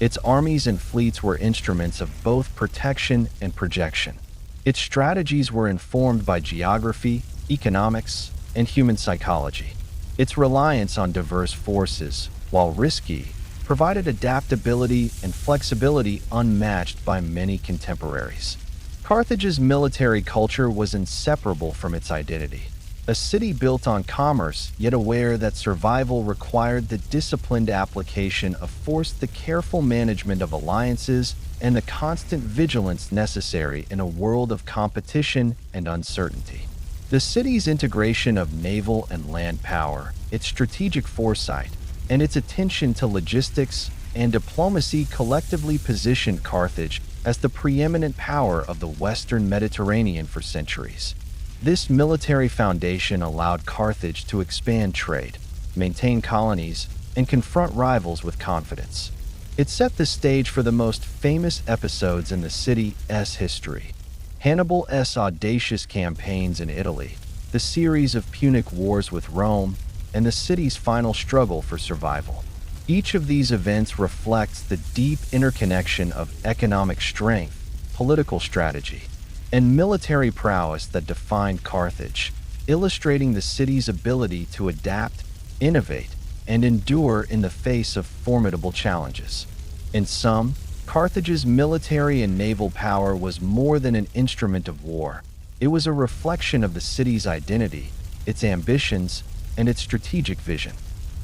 [SPEAKER 1] Its armies and fleets were instruments of both protection and projection. Its strategies were informed by geography, economics, and human psychology. Its reliance on diverse forces, while risky, provided adaptability and flexibility unmatched by many contemporaries. Carthage's military culture was inseparable from its identity. A city built on commerce, yet aware that survival required the disciplined application of force, the careful management of alliances, and the constant vigilance necessary in a world of competition and uncertainty. The city's integration of naval and land power, its strategic foresight, and its attention to logistics and diplomacy collectively positioned Carthage as the preeminent power of the Western Mediterranean for centuries. This military foundation allowed Carthage to expand trade, maintain colonies, and confront rivals with confidence. It set the stage for the most famous episodes in the city's history: Hannibal's audacious campaigns in Italy, the series of Punic Wars with Rome, and the city's final struggle for survival. Each of these events reflects the deep interconnection of economic strength, political strategy, and military prowess that defined Carthage, illustrating the city's ability to adapt, innovate, and endure in the face of formidable challenges. In sum, Carthage's military and naval power was more than an instrument of war. It was a reflection of the city's identity, its ambitions, and its strategic vision.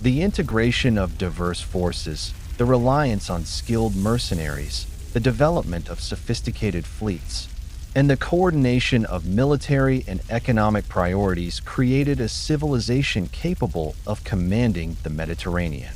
[SPEAKER 1] The integration of diverse forces, the reliance on skilled mercenaries, the development of sophisticated fleets, and the coordination of military and economic priorities created a civilization capable of commanding the Mediterranean.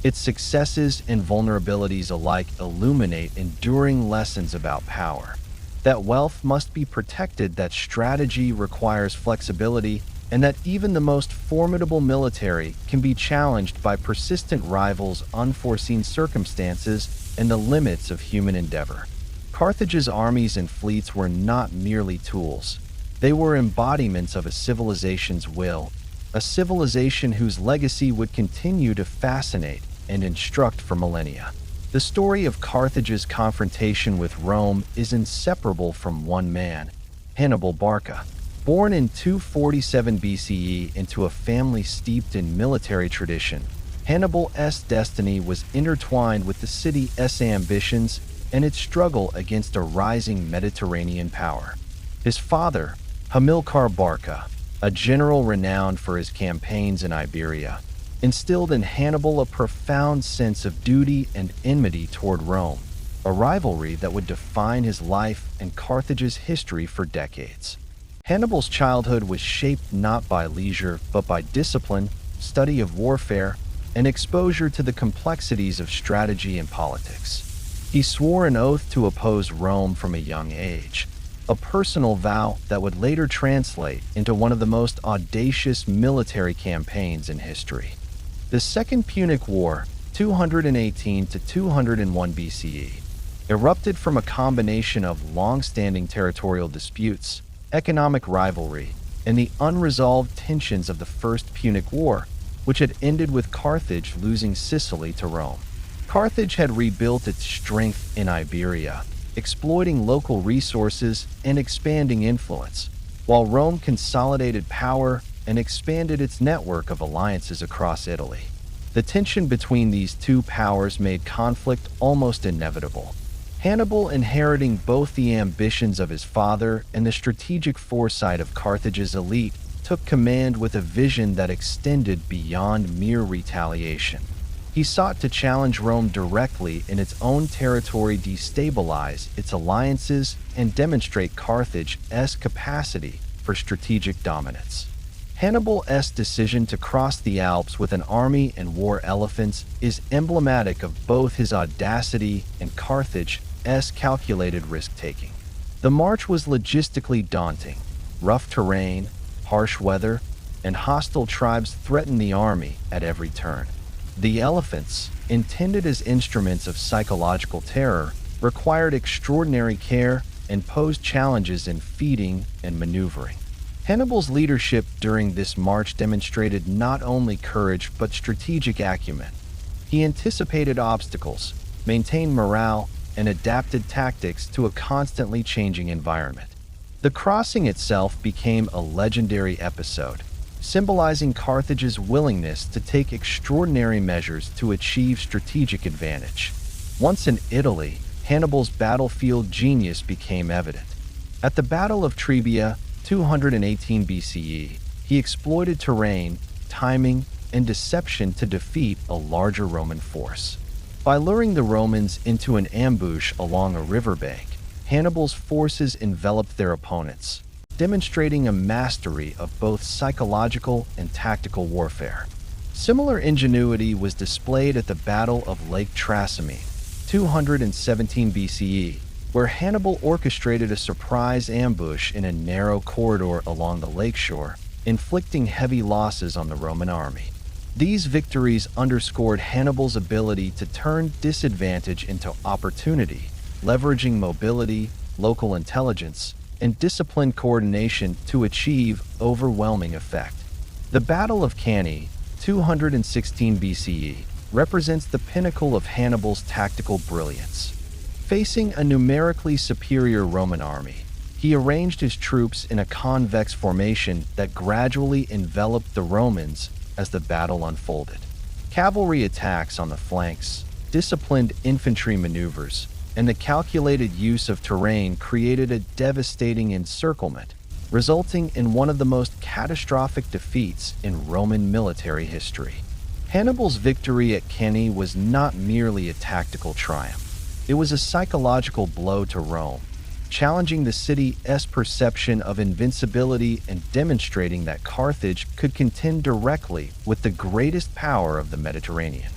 [SPEAKER 1] Its successes and vulnerabilities alike illuminate enduring lessons about power. That wealth must be protected, that strategy requires flexibility, and that even the most formidable military can be challenged by persistent rivals, unforeseen circumstances, and the limits of human endeavor. Carthage's armies and fleets were not merely tools. They were embodiments of a civilization's will, a civilization whose legacy would continue to fascinate and instruct for millennia. The story of Carthage's confrontation with Rome is inseparable from one man, Hannibal Barca. Born in 247 BCE into a family steeped in military tradition, Hannibal's destiny was intertwined with the city's ambitions and its struggle against a rising Mediterranean power. His father, Hamilcar Barca, a general renowned for his campaigns in Iberia, instilled in Hannibal a profound sense of duty and enmity toward Rome, a rivalry that would define his life and Carthage's history for decades. Hannibal's childhood was shaped not by leisure, but by discipline, study of warfare, and exposure to the complexities of strategy and politics. He swore an oath to oppose Rome from a young age, a personal vow that would later translate into one of the most audacious military campaigns in history. The Second Punic War, 218 to 201 BCE, erupted from a combination of long-standing territorial disputes, economic rivalry, and the unresolved tensions of the First Punic War, which had ended with Carthage losing Sicily to Rome. Carthage had rebuilt its strength in Iberia, exploiting local resources and expanding influence, while Rome consolidated power and expanded its network of alliances across Italy. The tension between these two powers made conflict almost inevitable. Hannibal, inheriting both the ambitions of his father and the strategic foresight of Carthage's elite, took command with a vision that extended beyond mere retaliation. He sought to challenge Rome directly in its own territory, destabilize its alliances, and demonstrate Carthage's capacity for strategic dominance. Hannibal's decision to cross the Alps with an army and war elephants is emblematic of both his audacity and Carthage's calculated risk-taking. The march was logistically daunting. Rough terrain, harsh weather, and hostile tribes threatened the army at every turn. The elephants, intended as instruments of psychological terror, required extraordinary care and posed challenges in feeding and maneuvering. Hannibal's leadership during this march demonstrated not only courage but strategic acumen. He anticipated obstacles, maintained morale, and adapted tactics to a constantly changing environment. The crossing itself became a legendary episode, symbolizing Carthage's willingness to take extraordinary measures to achieve strategic advantage. Once in Italy, Hannibal's battlefield genius became evident. At the Battle of Trebia, 218 BCE, he exploited terrain, timing, and deception to defeat a larger Roman force. By luring the Romans into an ambush along a riverbank, Hannibal's forces enveloped their opponents, demonstrating a mastery of both psychological and tactical warfare. Similar ingenuity was displayed at the Battle of Lake Trasimene, 217 BCE, where Hannibal orchestrated a surprise ambush in a narrow corridor along the lakeshore, inflicting heavy losses on the Roman army. These victories underscored Hannibal's ability to turn disadvantage into opportunity, leveraging mobility, local intelligence, and disciplined coordination to achieve overwhelming effect. The Battle of Cannae, 216 BCE, represents the pinnacle of Hannibal's tactical brilliance. Facing a numerically superior Roman army, he arranged his troops in a convex formation that gradually enveloped the Romans as the battle unfolded. Cavalry attacks on the flanks, disciplined infantry maneuvers, and the calculated use of terrain created a devastating encirclement, resulting in one of the most catastrophic defeats in Roman military history. Hannibal's victory at Cannae was not merely a tactical triumph. It was a psychological blow to Rome, challenging the city's perception of invincibility and demonstrating that Carthage could contend directly with the greatest power of the Mediterranean.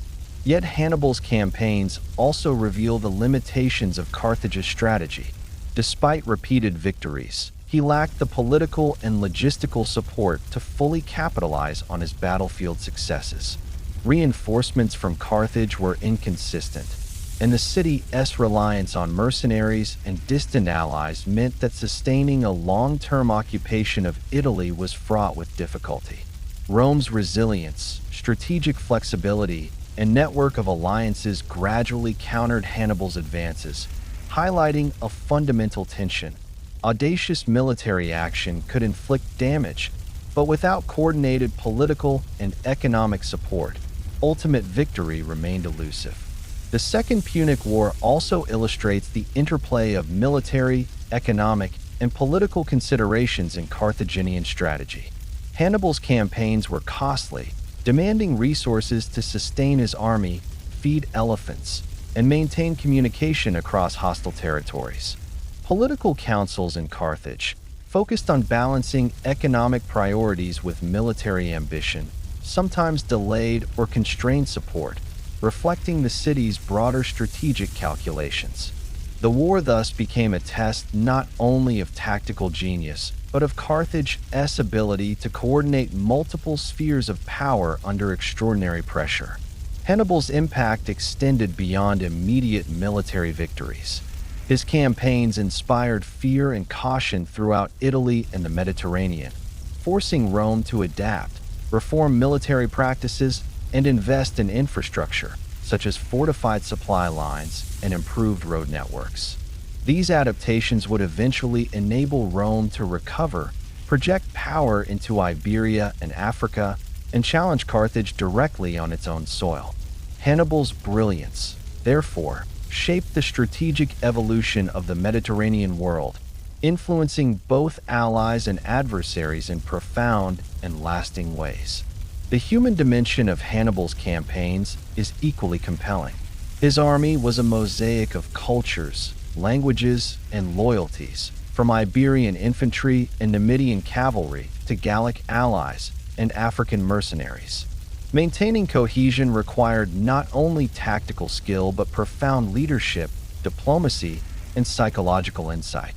[SPEAKER 1] Yet Hannibal's campaigns also reveal the limitations of Carthage's strategy. Despite repeated victories, he lacked the political and logistical support to fully capitalize on his battlefield successes. Reinforcements from Carthage were inconsistent, and the city's reliance on mercenaries and distant allies meant that sustaining a long-term occupation of Italy was fraught with difficulty. Rome's resilience, strategic flexibility, and network of alliances gradually countered Hannibal's advances, highlighting a fundamental tension. Audacious military action could inflict damage, but without coordinated political and economic support, ultimate victory remained elusive. The Second Punic War also illustrates the interplay of military, economic, and political considerations in Carthaginian strategy. Hannibal's campaigns were costly, demanding resources to sustain his army, feed elephants, and maintain communication across hostile territories. Political councils in Carthage focused on balancing economic priorities with military ambition, sometimes delayed or constrained support, reflecting the city's broader strategic calculations. The war thus became a test not only of tactical genius, but of Carthage's ability to coordinate multiple spheres of power under extraordinary pressure. Hannibal's impact extended beyond immediate military victories. His campaigns inspired fear and caution throughout Italy and the Mediterranean, forcing Rome to adapt, reform military practices, and invest in infrastructure, such as fortified supply lines and improved road networks. These adaptations would eventually enable Rome to recover, project power into Iberia and Africa, and challenge Carthage directly on its own soil. Hannibal's brilliance, therefore, shaped the strategic evolution of the Mediterranean world, influencing both allies and adversaries in profound and lasting ways. The human dimension of Hannibal's campaigns is equally compelling. His army was a mosaic of cultures, languages, and loyalties, from Iberian infantry and Numidian cavalry to Gallic allies and African mercenaries. Maintaining cohesion required not only tactical skill but profound leadership diplomacy, and psychological insight.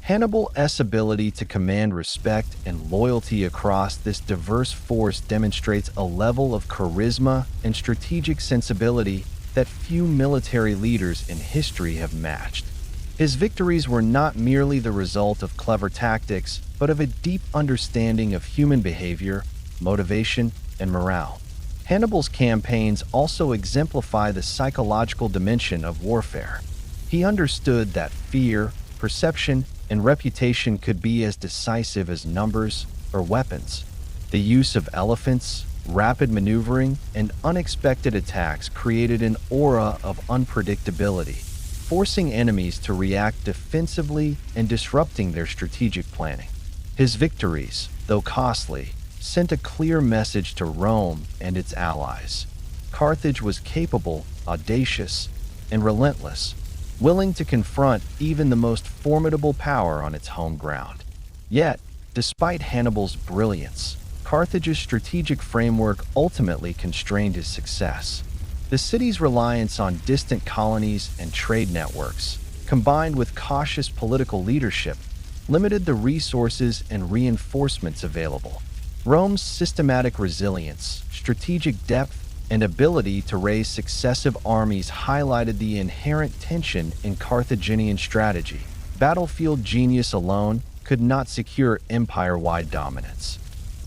[SPEAKER 1] Hannibal's ability to command respect and loyalty across this diverse force demonstrates a level of charisma and strategic sensibility that few military leaders in history have matched. His victories were not merely the result of clever tactics, but of a deep understanding of human behavior, motivation, and morale. Hannibal's campaigns also exemplify the psychological dimension of warfare. He understood that fear, perception, and reputation could be as decisive as numbers or weapons. The use of elephants, rapid maneuvering, and unexpected attacks created an aura of unpredictability, forcing enemies to react defensively and disrupting their strategic planning. His victories, though costly, sent a clear message to Rome and its allies. Carthage was capable, audacious, and relentless, willing to confront even the most formidable power on its home ground. Yet, despite Hannibal's brilliance, Carthage's strategic framework ultimately constrained his success. The city's reliance on distant colonies and trade networks, combined with cautious political leadership, limited the resources and reinforcements available. Rome's systematic resilience, strategic depth, and ability to raise successive armies highlighted the inherent tension in Carthaginian strategy. Battlefield genius alone could not secure empire-wide dominance.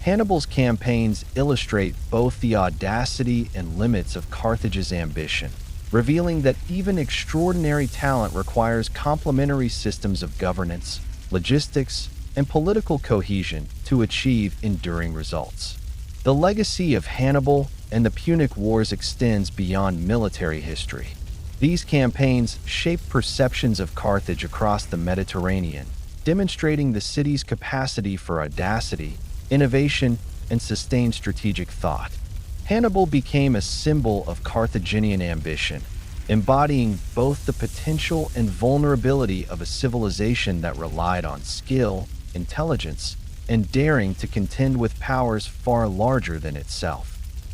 [SPEAKER 1] Hannibal's campaigns illustrate both the audacity and limits of Carthage's ambition, revealing that even extraordinary talent requires complementary systems of governance, logistics, and political cohesion to achieve enduring results. The legacy of Hannibal and the Punic Wars extends beyond military history. These campaigns shaped perceptions of Carthage across the Mediterranean, demonstrating the city's capacity for audacity, innovation, and sustained strategic thought. Hannibal became a symbol of Carthaginian ambition, embodying both the potential and vulnerability of a civilization that relied on skill, intelligence, and daring to contend with powers far larger than itself.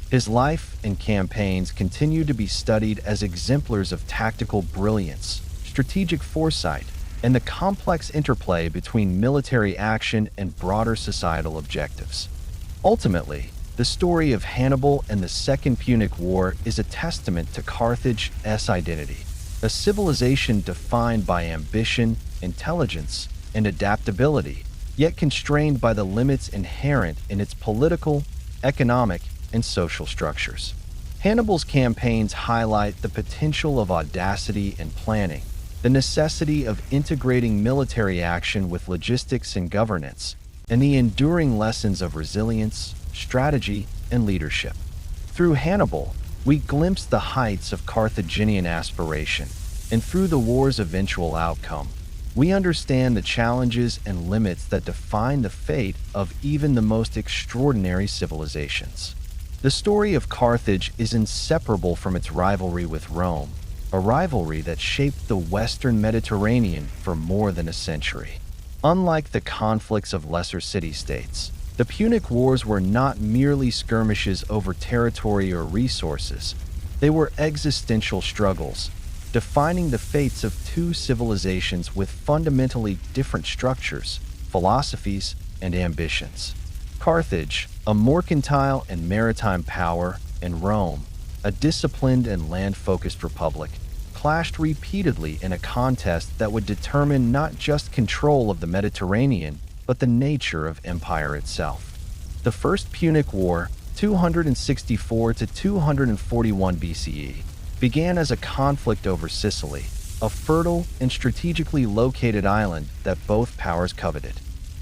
[SPEAKER 1] His life and campaigns continue to be studied as exemplars of tactical brilliance, strategic foresight, and the complex interplay between military action and broader societal objectives. Ultimately, the story of Hannibal and the Second Punic War is a testament to Carthage's identity, a civilization defined by ambition, intelligence, and adaptability, yet constrained by the limits inherent in its political, economic, and social structures. Hannibal's campaigns highlight the potential of audacity and planning, the necessity of integrating military action with logistics and governance, and the enduring lessons of resilience, strategy, and leadership. Through Hannibal, we glimpse the heights of Carthaginian aspiration, and through the war's eventual outcome, we understand the challenges and limits that define the fate of even the most extraordinary civilizations. The story of Carthage is inseparable from its rivalry with Rome, a rivalry that shaped the Western Mediterranean for more than a century. Unlike the conflicts of lesser city-states, the Punic Wars were not merely skirmishes over territory or resources. They were existential struggles, defining the fates of two civilizations with fundamentally different structures, philosophies, and ambitions. Carthage, a mercantile and maritime power, and Rome, a disciplined and land-focused republic, clashed repeatedly in a contest that would determine not just control of the Mediterranean, but the nature of empire itself. The First Punic War, 264 to 241 BCE, began as a conflict over Sicily, a fertile and strategically located island that both powers coveted.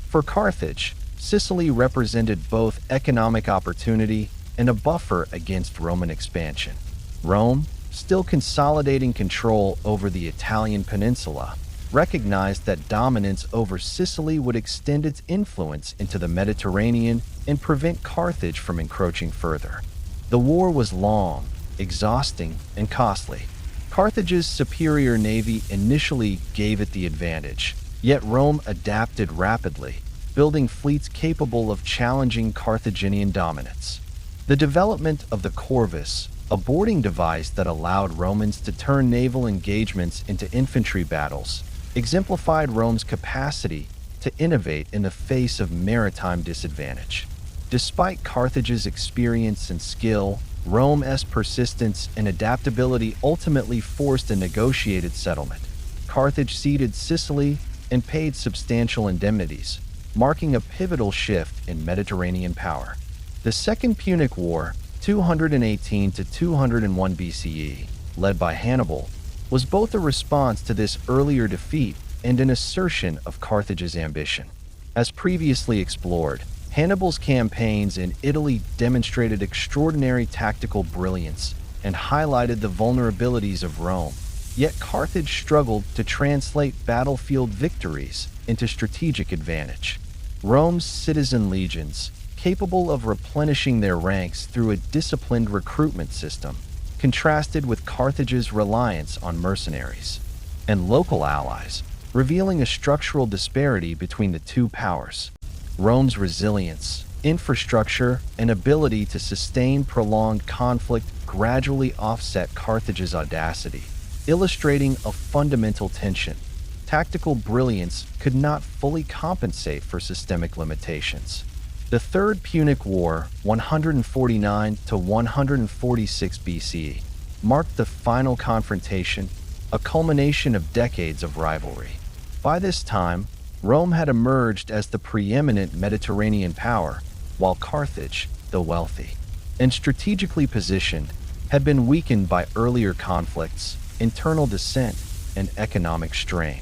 [SPEAKER 1] For Carthage, Sicily represented both economic opportunity and a buffer against Roman expansion. Rome, still consolidating control over the Italian peninsula, recognized that dominance over Sicily would extend its influence into the Mediterranean and prevent Carthage from encroaching further. The war was long, exhausting, and costly. Carthage's superior navy initially gave it the advantage, yet Rome adapted rapidly, building fleets capable of challenging Carthaginian dominance. The development of the Corvus, a boarding device that allowed Romans to turn naval engagements into infantry battles, exemplified Rome's capacity to innovate in the face of maritime disadvantage. Despite Carthage's experience and skill, Rome's persistence and adaptability ultimately forced a negotiated settlement. Carthage ceded Sicily and paid substantial indemnities, marking a pivotal shift in Mediterranean power. The Second Punic War, 218 to 201 BCE, led by Hannibal, was both a response to this earlier defeat and an assertion of Carthage's ambition. As previously explored, Hannibal's campaigns in Italy demonstrated extraordinary tactical brilliance and highlighted the vulnerabilities of Rome, yet Carthage struggled to translate battlefield victories into strategic advantage. Rome's citizen legions, capable of replenishing their ranks through a disciplined recruitment system, contrasted with Carthage's reliance on mercenaries and local allies, revealing a structural disparity between the two powers. Rome's resilience, infrastructure, and ability to sustain prolonged conflict gradually offset Carthage's audacity, illustrating a fundamental tension. Tactical brilliance could not fully compensate for systemic limitations. The Third Punic War, 149 to 146 BCE, marked the final confrontation, a culmination of decades of rivalry. By this time, Rome had emerged as the preeminent Mediterranean power, while Carthage, though wealthy and strategically positioned, had been weakened by earlier conflicts, internal dissent, and economic strain.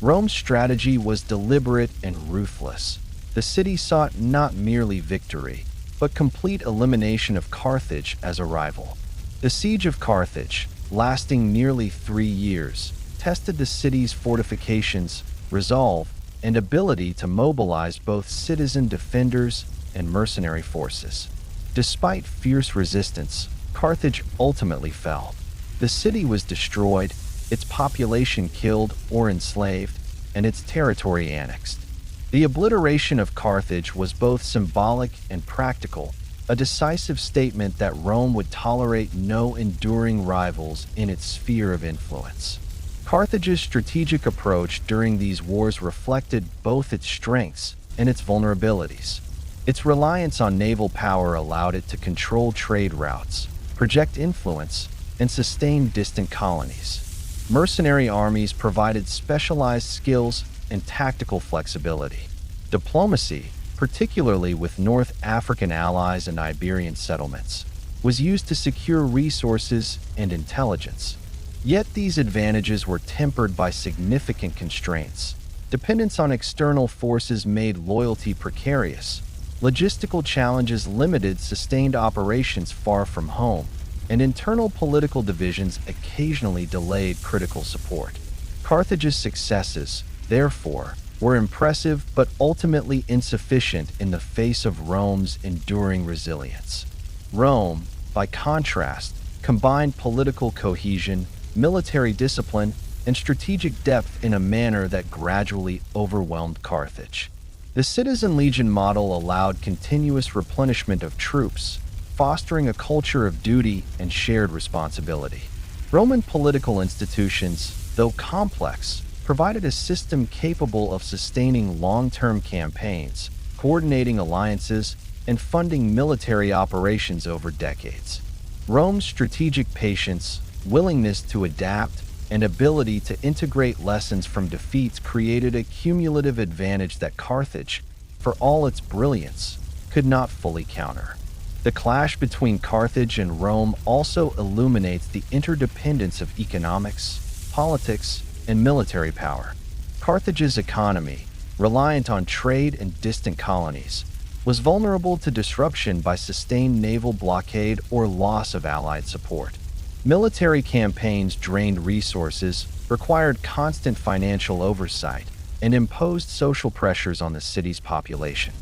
[SPEAKER 1] Rome's strategy was deliberate and ruthless. The city sought not merely victory, but complete elimination of Carthage as a rival. The Siege of Carthage, lasting nearly 3 years, tested the city's fortifications, resolve, and ability to mobilize both citizen defenders and mercenary forces. Despite fierce resistance, Carthage ultimately fell. The city was destroyed, its population killed or enslaved, and its territory annexed. The obliteration of Carthage was both symbolic and practical, a decisive statement that Rome would tolerate no enduring rivals in its sphere of influence. Carthage's strategic approach during these wars reflected both its strengths and its vulnerabilities. Its reliance on naval power allowed it to control trade routes, project influence, and sustain distant colonies. Mercenary armies provided specialized skills and tactical flexibility. Diplomacy, particularly with North African allies and Iberian settlements, was used to secure resources and intelligence. Yet these advantages were tempered by significant constraints. Dependence on external forces made loyalty precarious. Logistical challenges limited sustained operations far from home, and internal political divisions occasionally delayed critical support. Carthage's successes, therefore, were impressive but ultimately insufficient in the face of Rome's enduring resilience. Rome, by contrast, combined political cohesion, military discipline, and strategic depth in a manner that gradually overwhelmed Carthage. The citizen legion model allowed continuous replenishment of troops, fostering a culture of duty and shared responsibility. Roman political institutions, though complex, provided a system capable of sustaining long-term campaigns, coordinating alliances, and funding military operations over decades. Rome's strategic patience, willingness to adapt, and ability to integrate lessons from defeats created a cumulative advantage that Carthage, for all its brilliance, could not fully counter. The clash between Carthage and Rome also illuminates the interdependence of economics, politics, and military power. Carthage's economy, reliant on trade and distant colonies, was vulnerable to disruption by sustained naval blockade or loss of Allied support. Military campaigns drained resources, required constant financial oversight, and imposed social pressures on the city's population.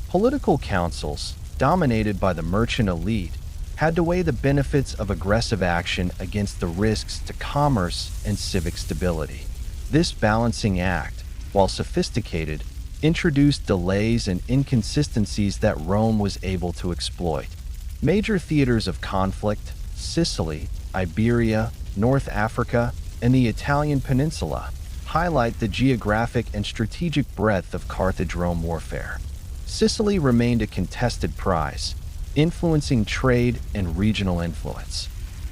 [SPEAKER 1] Political councils, dominated by the merchant elite, had to weigh the benefits of aggressive action against the risks to commerce and civic stability. This balancing act, while sophisticated, introduced delays and inconsistencies that Rome was able to exploit. Major theaters of conflict, Sicily, Iberia, North Africa, and the Italian peninsula highlight the geographic and strategic breadth of Carthage-Rome warfare. Sicily remained a contested prize, influencing trade and regional influence.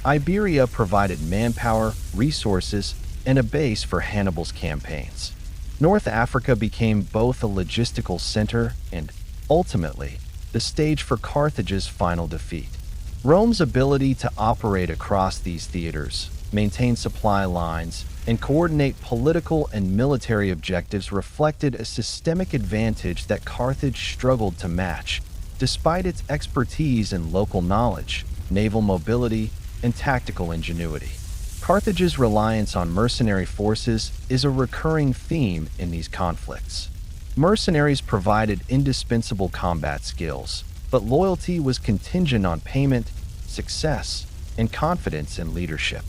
[SPEAKER 1] Iberia provided manpower, resources, and a base for Hannibal's campaigns. North Africa became both a logistical center and, ultimately, the stage for Carthage's final defeat. Rome's ability to operate across these theaters, maintain supply lines, and coordinate political and military objectives reflected a systemic advantage that Carthage struggled to match, despite its expertise in local knowledge, naval mobility, and tactical ingenuity. Carthage's reliance on mercenary forces is a recurring theme in these conflicts. Mercenaries provided indispensable combat skills, but loyalty was contingent on payment, success, and confidence in leadership.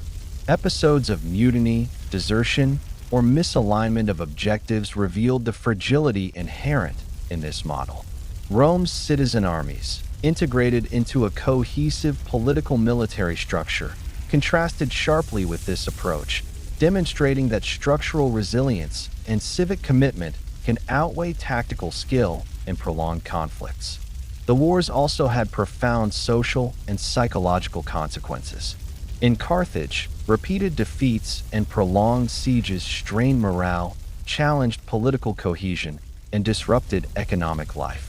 [SPEAKER 1] Episodes of mutiny, desertion, or misalignment of objectives revealed the fragility inherent in this model. Rome's citizen armies, integrated into a cohesive political military structure, contrasted sharply with this approach, demonstrating that structural resilience and civic commitment can outweigh tactical skill in prolonged conflicts. The wars also had profound social and psychological consequences. In Carthage, repeated defeats and prolonged sieges strained morale, challenged political cohesion, and disrupted economic life.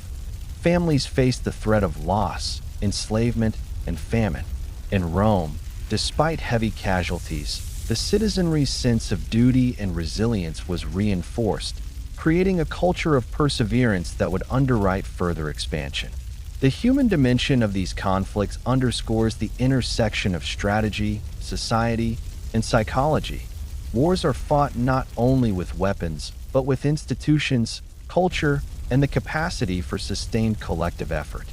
[SPEAKER 1] Families faced the threat of loss, enslavement, and famine. In Rome, despite heavy casualties, the citizenry's sense of duty and resilience was reinforced, creating a culture of perseverance that would underwrite further expansion. The human dimension of these conflicts underscores the intersection of strategy, society, and psychology. Wars are fought not only with weapons, but with institutions, culture, and the capacity for sustained collective effort.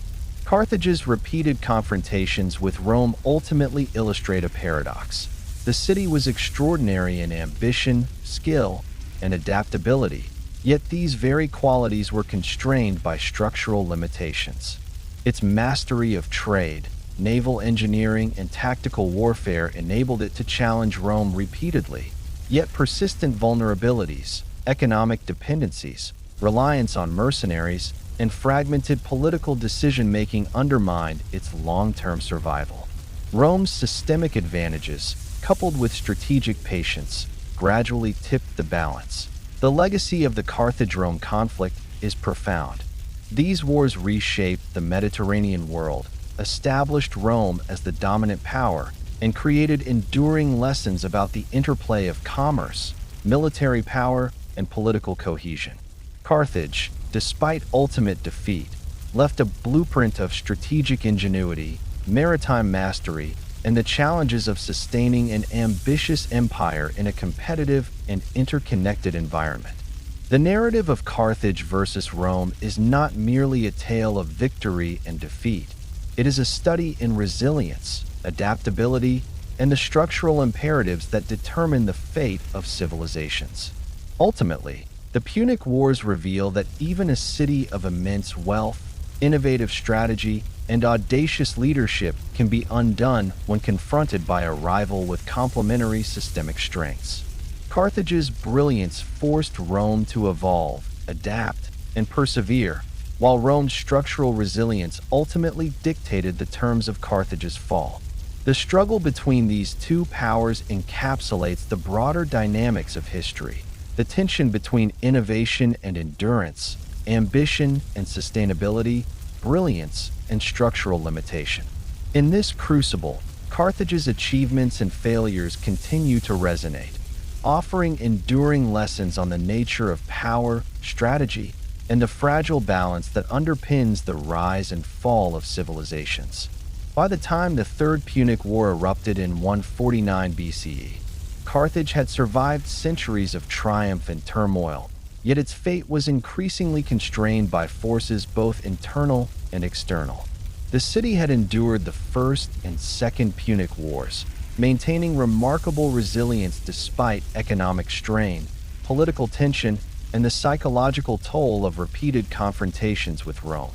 [SPEAKER 1] Carthage's repeated confrontations with Rome ultimately illustrate a paradox. The city was extraordinary in ambition, skill, and adaptability, yet these very qualities were constrained by structural limitations. Its mastery of trade, naval engineering, and tactical warfare enabled it to challenge Rome repeatedly, yet persistent vulnerabilities, economic dependencies, reliance on mercenaries, and fragmented political decision-making undermined its long-term survival. Rome's systemic advantages, coupled with strategic patience, gradually tipped the balance. The legacy of the Carthage-Rome conflict is profound. These wars reshaped the Mediterranean world, established Rome as the dominant power, and created enduring lessons about the interplay of commerce, military power, and political cohesion. Carthage, despite ultimate defeat, left a blueprint of strategic ingenuity, maritime mastery, and the challenges of sustaining an ambitious empire in a competitive and interconnected environment. The narrative of Carthage versus Rome is not merely a tale of victory and defeat. It is a study in resilience, adaptability, and the structural imperatives that determine the fate of civilizations. Ultimately, the Punic Wars reveal that even a city of immense wealth, innovative strategy, and audacious leadership can be undone when confronted by a rival with complementary systemic strengths. Carthage's brilliance forced Rome to evolve, adapt, and persevere, while Rome's structural resilience ultimately dictated the terms of Carthage's fall. The struggle between these two powers encapsulates the broader dynamics of history, the tension between innovation and endurance, ambition and sustainability, brilliance and structural limitation. In this crucible, Carthage's achievements and failures continue to resonate, offering enduring lessons on the nature of power, strategy, and the fragile balance that underpins the rise and fall of civilizations. By the time the Third Punic War erupted in 149 BCE, Carthage had survived centuries of triumph and turmoil, yet its fate was increasingly constrained by forces both internal and external. The city had endured the First and Second Punic Wars, maintaining remarkable resilience despite economic strain, political tension, and the psychological toll of repeated confrontations with Rome.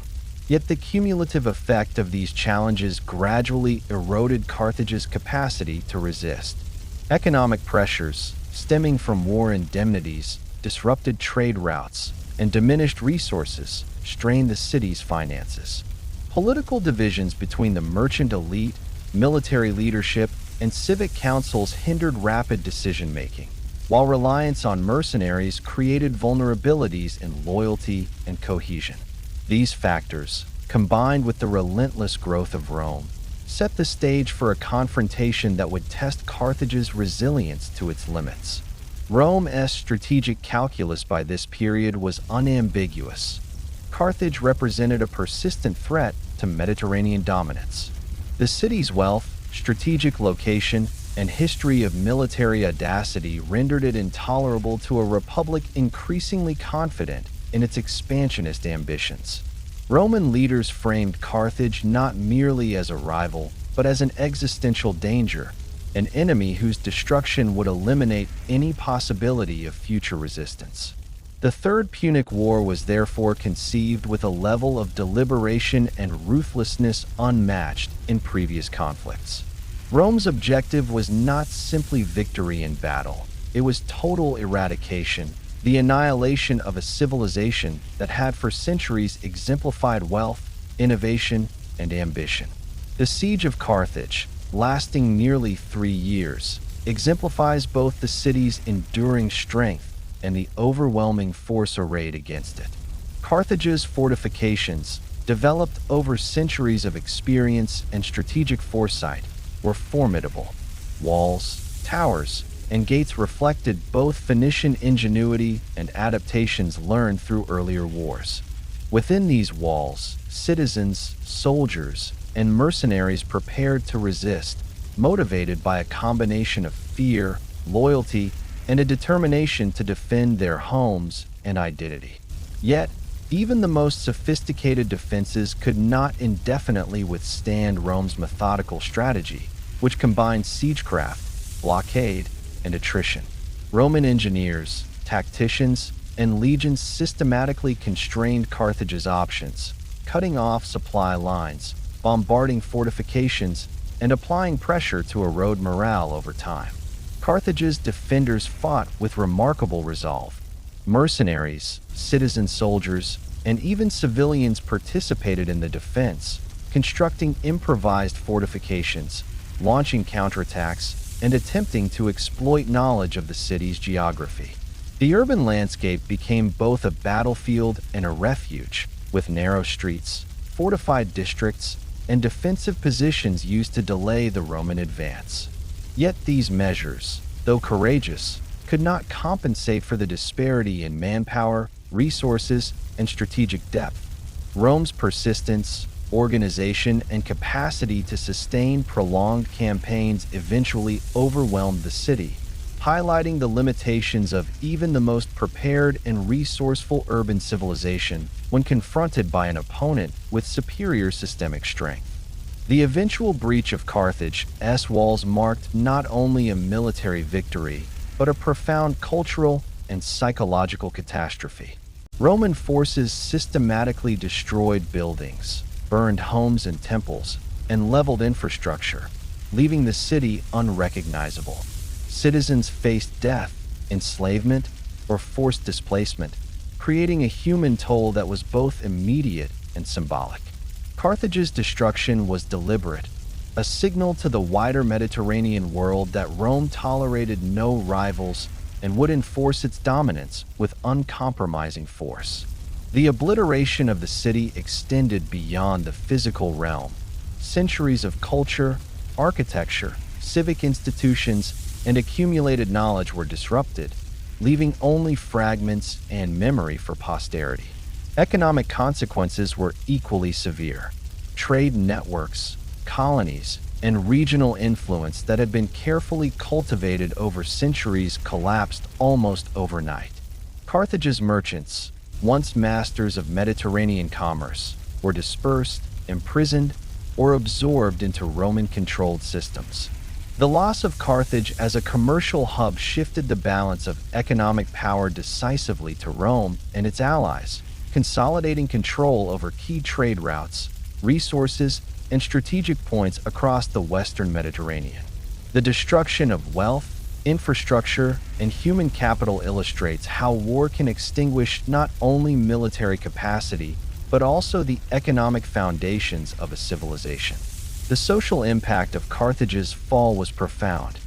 [SPEAKER 1] Yet the cumulative effect of these challenges gradually eroded Carthage's capacity to resist. Economic pressures, stemming from war indemnities, disrupted trade routes, and diminished resources, strained the city's finances. Political divisions between the merchant elite, military leadership, and civic councils hindered rapid decision-making, while reliance on mercenaries created vulnerabilities in loyalty and cohesion. These factors, combined with the relentless growth of Rome, set the stage for a confrontation that would test Carthage's resilience to its limits. Rome's strategic calculus by this period was unambiguous. Carthage represented a persistent threat to Mediterranean dominance. The city's wealth, strategic location, and history of military audacity rendered it intolerable to a republic increasingly confident in its expansionist ambitions. Roman leaders framed Carthage not merely as a rival, but as an existential danger, an enemy whose destruction would eliminate any possibility of future resistance. The Third Punic War was therefore conceived with a level of deliberation and ruthlessness unmatched in previous conflicts. Rome's objective was not simply victory in battle, it was total eradication, the annihilation of a civilization that had for centuries exemplified wealth, innovation, and ambition. The Siege of Carthage, lasting nearly 3 years, exemplifies both the city's enduring strength and the overwhelming force arrayed against it. Carthage's fortifications, developed over centuries of experience and strategic foresight, were formidable. Walls, towers, and gates reflected both Phoenician ingenuity and adaptations learned through earlier wars. Within these walls, citizens, soldiers, and mercenaries prepared to resist, motivated by a combination of fear, loyalty, and a determination to defend their homes and identity. Yet, even the most sophisticated defenses could not indefinitely withstand Rome's methodical strategy, which combined siegecraft, blockade, and attrition. Roman engineers, tacticians, and legions systematically constrained Carthage's options, cutting off supply lines, bombarding fortifications, and applying pressure to erode morale over time. Carthage's defenders fought with remarkable resolve. Mercenaries, citizen soldiers, and even civilians participated in the defense, constructing improvised fortifications, launching counterattacks, and attempting to exploit knowledge of the city's geography. The urban landscape became both a battlefield and a refuge, with narrow streets, fortified districts, and defensive positions used to delay the Roman advance. Yet these measures, though courageous, could not compensate for the disparity in manpower, resources, and strategic depth. Rome's persistence, organization, and capacity to sustain prolonged campaigns eventually overwhelmed the city, highlighting the limitations of even the most prepared and resourceful urban civilization when confronted by an opponent with superior systemic strength. The eventual breach of Carthage's walls marked not only a military victory, but a profound cultural and psychological catastrophe. Roman forces systematically destroyed buildings, burned homes and temples, and leveled infrastructure, leaving the city unrecognizable. Citizens faced death, enslavement, or forced displacement, creating a human toll that was both immediate and symbolic. Carthage's destruction was deliberate, a signal to the wider Mediterranean world that Rome tolerated no rivals and would enforce its dominance with uncompromising force. The obliteration of the city extended beyond the physical realm. Centuries of culture, architecture, civic institutions, and accumulated knowledge were disrupted, leaving only fragments and memory for posterity. Economic consequences were equally severe. Trade networks, colonies, and regional influence that had been carefully cultivated over centuries collapsed almost overnight. Carthage's merchants, once masters of Mediterranean commerce, were dispersed, imprisoned, or absorbed into Roman-controlled systems. The loss of Carthage as a commercial hub shifted the balance of economic power decisively to Rome and its allies, consolidating control over key trade routes, resources, and strategic points across the Western Mediterranean. The destruction of wealth, infrastructure, and human capital illustrates how war can extinguish not only military capacity, but also the economic foundations of a civilization. The social impact of Carthage's fall was profound.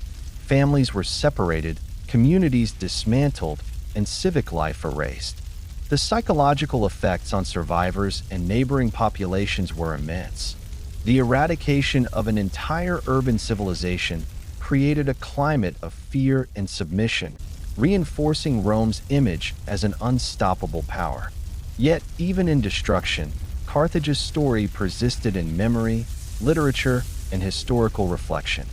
[SPEAKER 1] Families were separated, communities dismantled, and civic life erased. The psychological effects on survivors and neighboring populations were immense. The eradication of an entire urban civilization created a climate of fear and submission, reinforcing Rome's image as an unstoppable power. Yet, even in destruction, Carthage's story persisted in memory, literature, and historical reflection.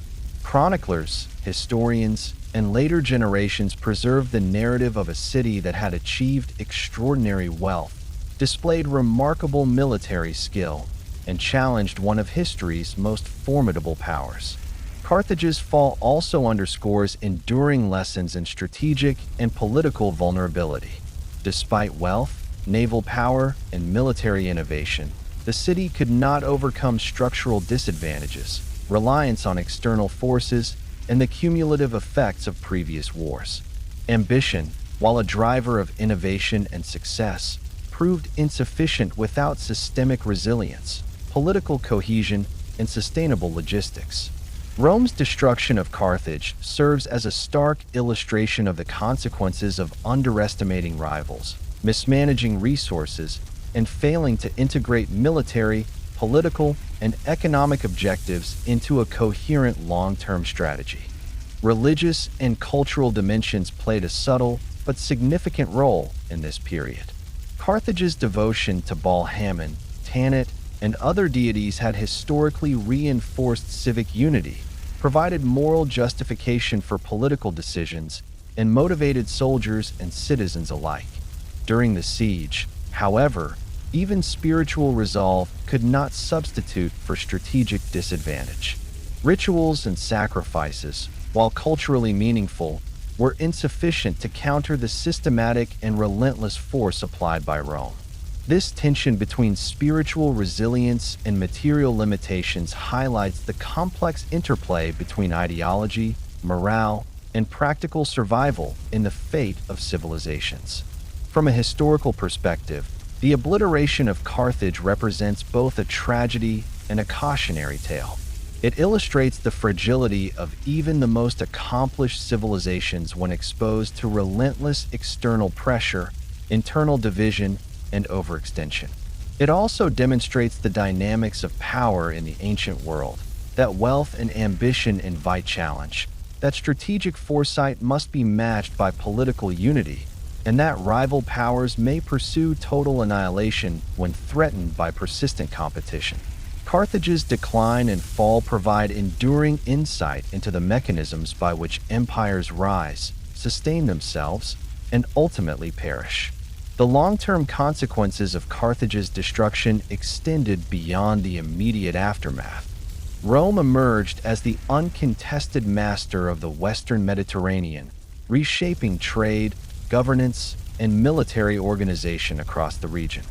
[SPEAKER 1] Chroniclers, historians, and later generations preserved the narrative of a city that had achieved extraordinary wealth, displayed remarkable military skill, and challenged one of history's most formidable powers. Carthage's fall also underscores enduring lessons in strategic and political vulnerability. Despite wealth, naval power, and military innovation, the city could not overcome structural disadvantages, reliance on external forces, and the cumulative effects of previous wars. Ambition, while a driver of innovation and success, proved insufficient without systemic resilience, political cohesion, and sustainable logistics. Rome's destruction of Carthage serves as a stark illustration of the consequences of underestimating rivals, mismanaging resources, and failing to integrate military, political, and economic objectives into a coherent long-term strategy. Religious and cultural dimensions played a subtle but significant role in this period. Carthage's devotion to Baal Hammon, Tanit, and other deities had historically reinforced civic unity, provided moral justification for political decisions, and motivated soldiers and citizens alike. During the siege, however, even spiritual resolve could not substitute for strategic disadvantage. Rituals and sacrifices, while culturally meaningful, were insufficient to counter the systematic and relentless force applied by Rome. This tension between spiritual resilience and material limitations highlights the complex interplay between ideology, morale, and practical survival in the fate of civilizations. From a historical perspective, the obliteration of Carthage represents both a tragedy and a cautionary tale. It illustrates the fragility of even the most accomplished civilizations when exposed to relentless external pressure, internal division, and overextension. It also demonstrates the dynamics of power in the ancient world, that wealth and ambition invite challenge, that strategic foresight must be matched by political unity, and that rival powers may pursue total annihilation when threatened by persistent competition. Carthage's decline and fall provide enduring insight into the mechanisms by which empires rise, sustain themselves, and ultimately perish. The long-term consequences of Carthage's destruction extended beyond the immediate aftermath. Rome emerged as the uncontested master of the Western Mediterranean, reshaping trade, governance, and military organization across the region.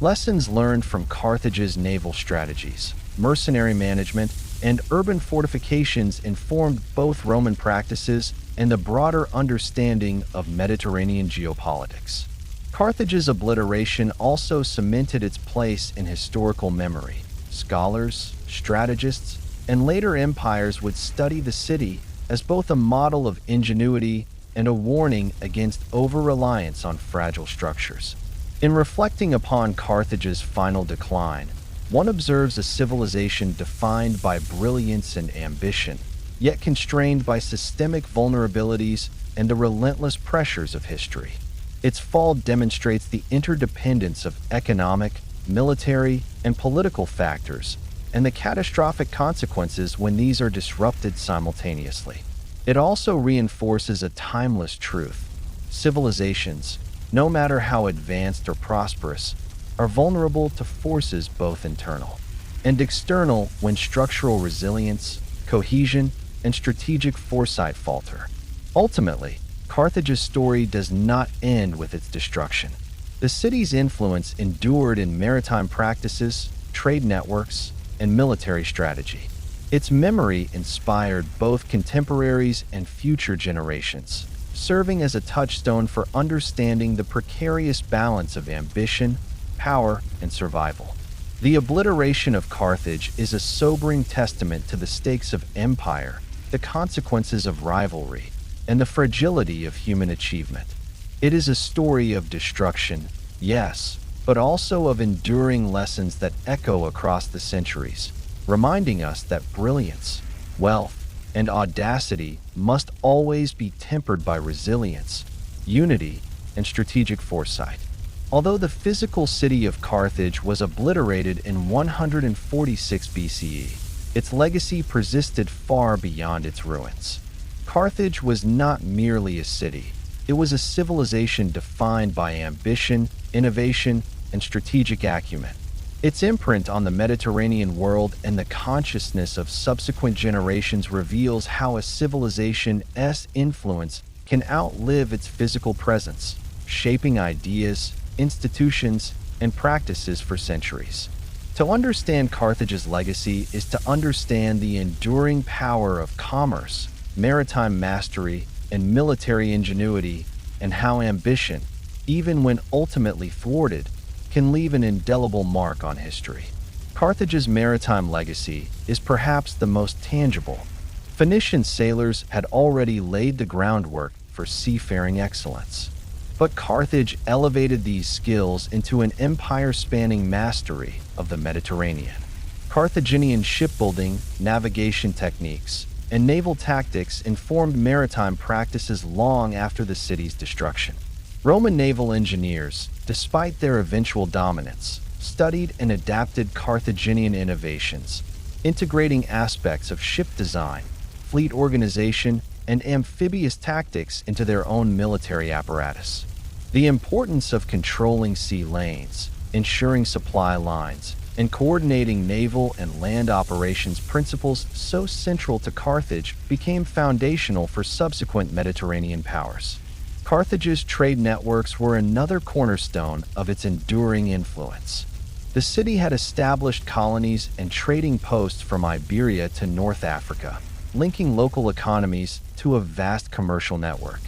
[SPEAKER 1] Lessons learned from Carthage's naval strategies, mercenary management, and urban fortifications informed both Roman practices and the broader understanding of Mediterranean geopolitics. Carthage's obliteration also cemented its place in historical memory. Scholars, strategists, and later empires would study the city as both a model of ingenuity and a warning against over-reliance on fragile structures. In reflecting upon Carthage's final decline, one observes a civilization defined by brilliance and ambition, yet constrained by systemic vulnerabilities and the relentless pressures of history. Its fall demonstrates the interdependence of economic, military, and political factors, and the catastrophic consequences when these are disrupted simultaneously. It also reinforces a timeless truth. Civilizations, no matter how advanced or prosperous, are vulnerable to forces both internal and external when structural resilience, cohesion, and strategic foresight falter. Ultimately, Carthage's story does not end with its destruction. The city's influence endured in maritime practices, trade networks, and military strategy. Its memory inspired both contemporaries and future generations, serving as a touchstone for understanding the precarious balance of ambition, power, and survival. The obliteration of Carthage is a sobering testament to the stakes of empire, the consequences of rivalry, and the fragility of human achievement. It is a story of destruction, yes, but also of enduring lessons that echo across the centuries, reminding us that brilliance, wealth, and audacity must always be tempered by resilience, unity, and strategic foresight. Although the physical city of Carthage was obliterated in 146 BCE, its legacy persisted far beyond its ruins. Carthage was not merely a city, it was a civilization defined by ambition, innovation, and strategic acumen. Its imprint on the Mediterranean world and the consciousness of subsequent generations reveals how a civilization's influence can outlive its physical presence, shaping ideas, institutions, and practices for centuries. To understand Carthage's legacy is to understand the enduring power of commerce, maritime mastery, and military ingenuity, and how ambition, even when ultimately thwarted, can leave an indelible mark on history. Carthage's maritime legacy is perhaps the most tangible. Phoenician sailors had already laid the groundwork for seafaring excellence. But Carthage elevated these skills into an empire-spanning mastery of the Mediterranean. Carthaginian shipbuilding, navigation techniques, and naval tactics informed maritime practices long after the city's destruction. Roman naval engineers, despite their eventual dominance, studied and adapted Carthaginian innovations, integrating aspects of ship design, fleet organization, and amphibious tactics into their own military apparatus. The importance of controlling sea lanes, ensuring supply lines, and coordinating naval and land operations principles so central to Carthage became foundational for subsequent Mediterranean powers. Carthage's trade networks were another cornerstone of its enduring influence. The city had established colonies and trading posts from Iberia to North Africa, linking local economies to a vast commercial network.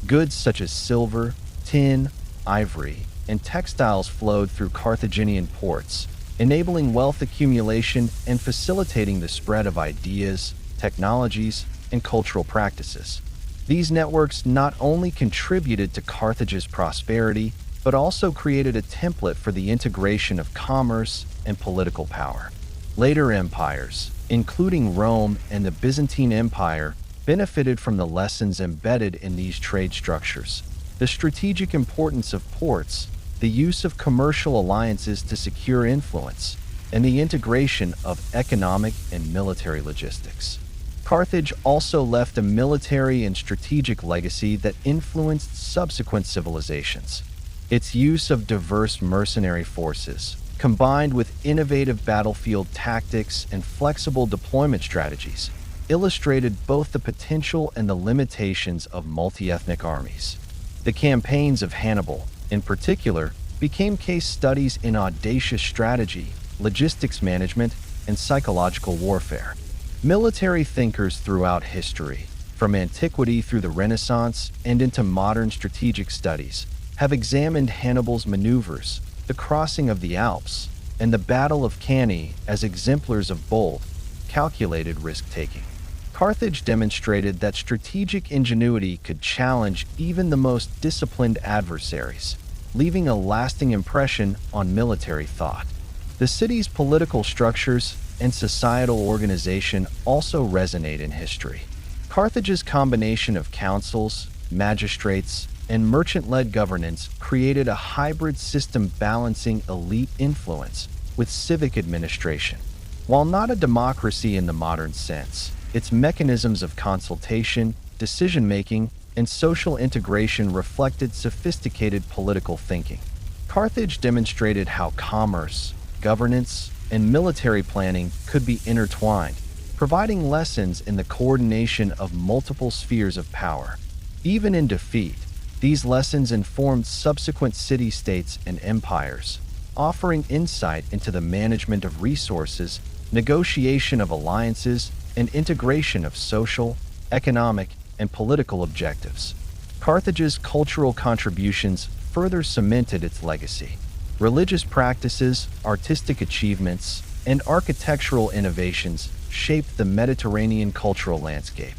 [SPEAKER 1] Goods such as silver, tin, ivory, and textiles flowed through Carthaginian ports, enabling wealth accumulation and facilitating the spread of ideas, technologies, and cultural practices. These networks not only contributed to Carthage's prosperity, but also created a template for the integration of commerce and political power. Later empires, including Rome and the Byzantine Empire, benefited from the lessons embedded in these trade structures. The strategic importance of ports, the use of commercial alliances to secure influence, and the integration of economic and military logistics. Carthage also left a military and strategic legacy that influenced subsequent civilizations. Its use of diverse mercenary forces, combined with innovative battlefield tactics and flexible deployment strategies, illustrated both the potential and the limitations of multi-ethnic armies. The campaigns of Hannibal, in particular, became case studies in audacious strategy, logistics management, and psychological warfare. Military thinkers throughout history, from antiquity through the Renaissance and into modern strategic studies, have examined Hannibal's maneuvers, the crossing of the Alps, and the Battle of Cannae as exemplars of bold, calculated risk-taking. Carthage demonstrated that strategic ingenuity could challenge even the most disciplined adversaries, leaving a lasting impression on military thought. The city's political structures and societal organization also resonate in history. Carthage's combination of councils, magistrates, and merchant-led governance created a hybrid system balancing elite influence with civic administration. While not a democracy in the modern sense, its mechanisms of consultation, decision-making, and social integration reflected sophisticated political thinking. Carthage demonstrated how commerce, governance, and military planning could be intertwined, providing lessons in the coordination of multiple spheres of power. Even in defeat, These lessons informed subsequent city-states and empires, offering insight into the management of resources, negotiation of alliances, and integration of social, economic, and political objectives. Carthage's cultural contributions further cemented its legacy. Religious practices, artistic achievements, and architectural innovations shaped the Mediterranean cultural landscape.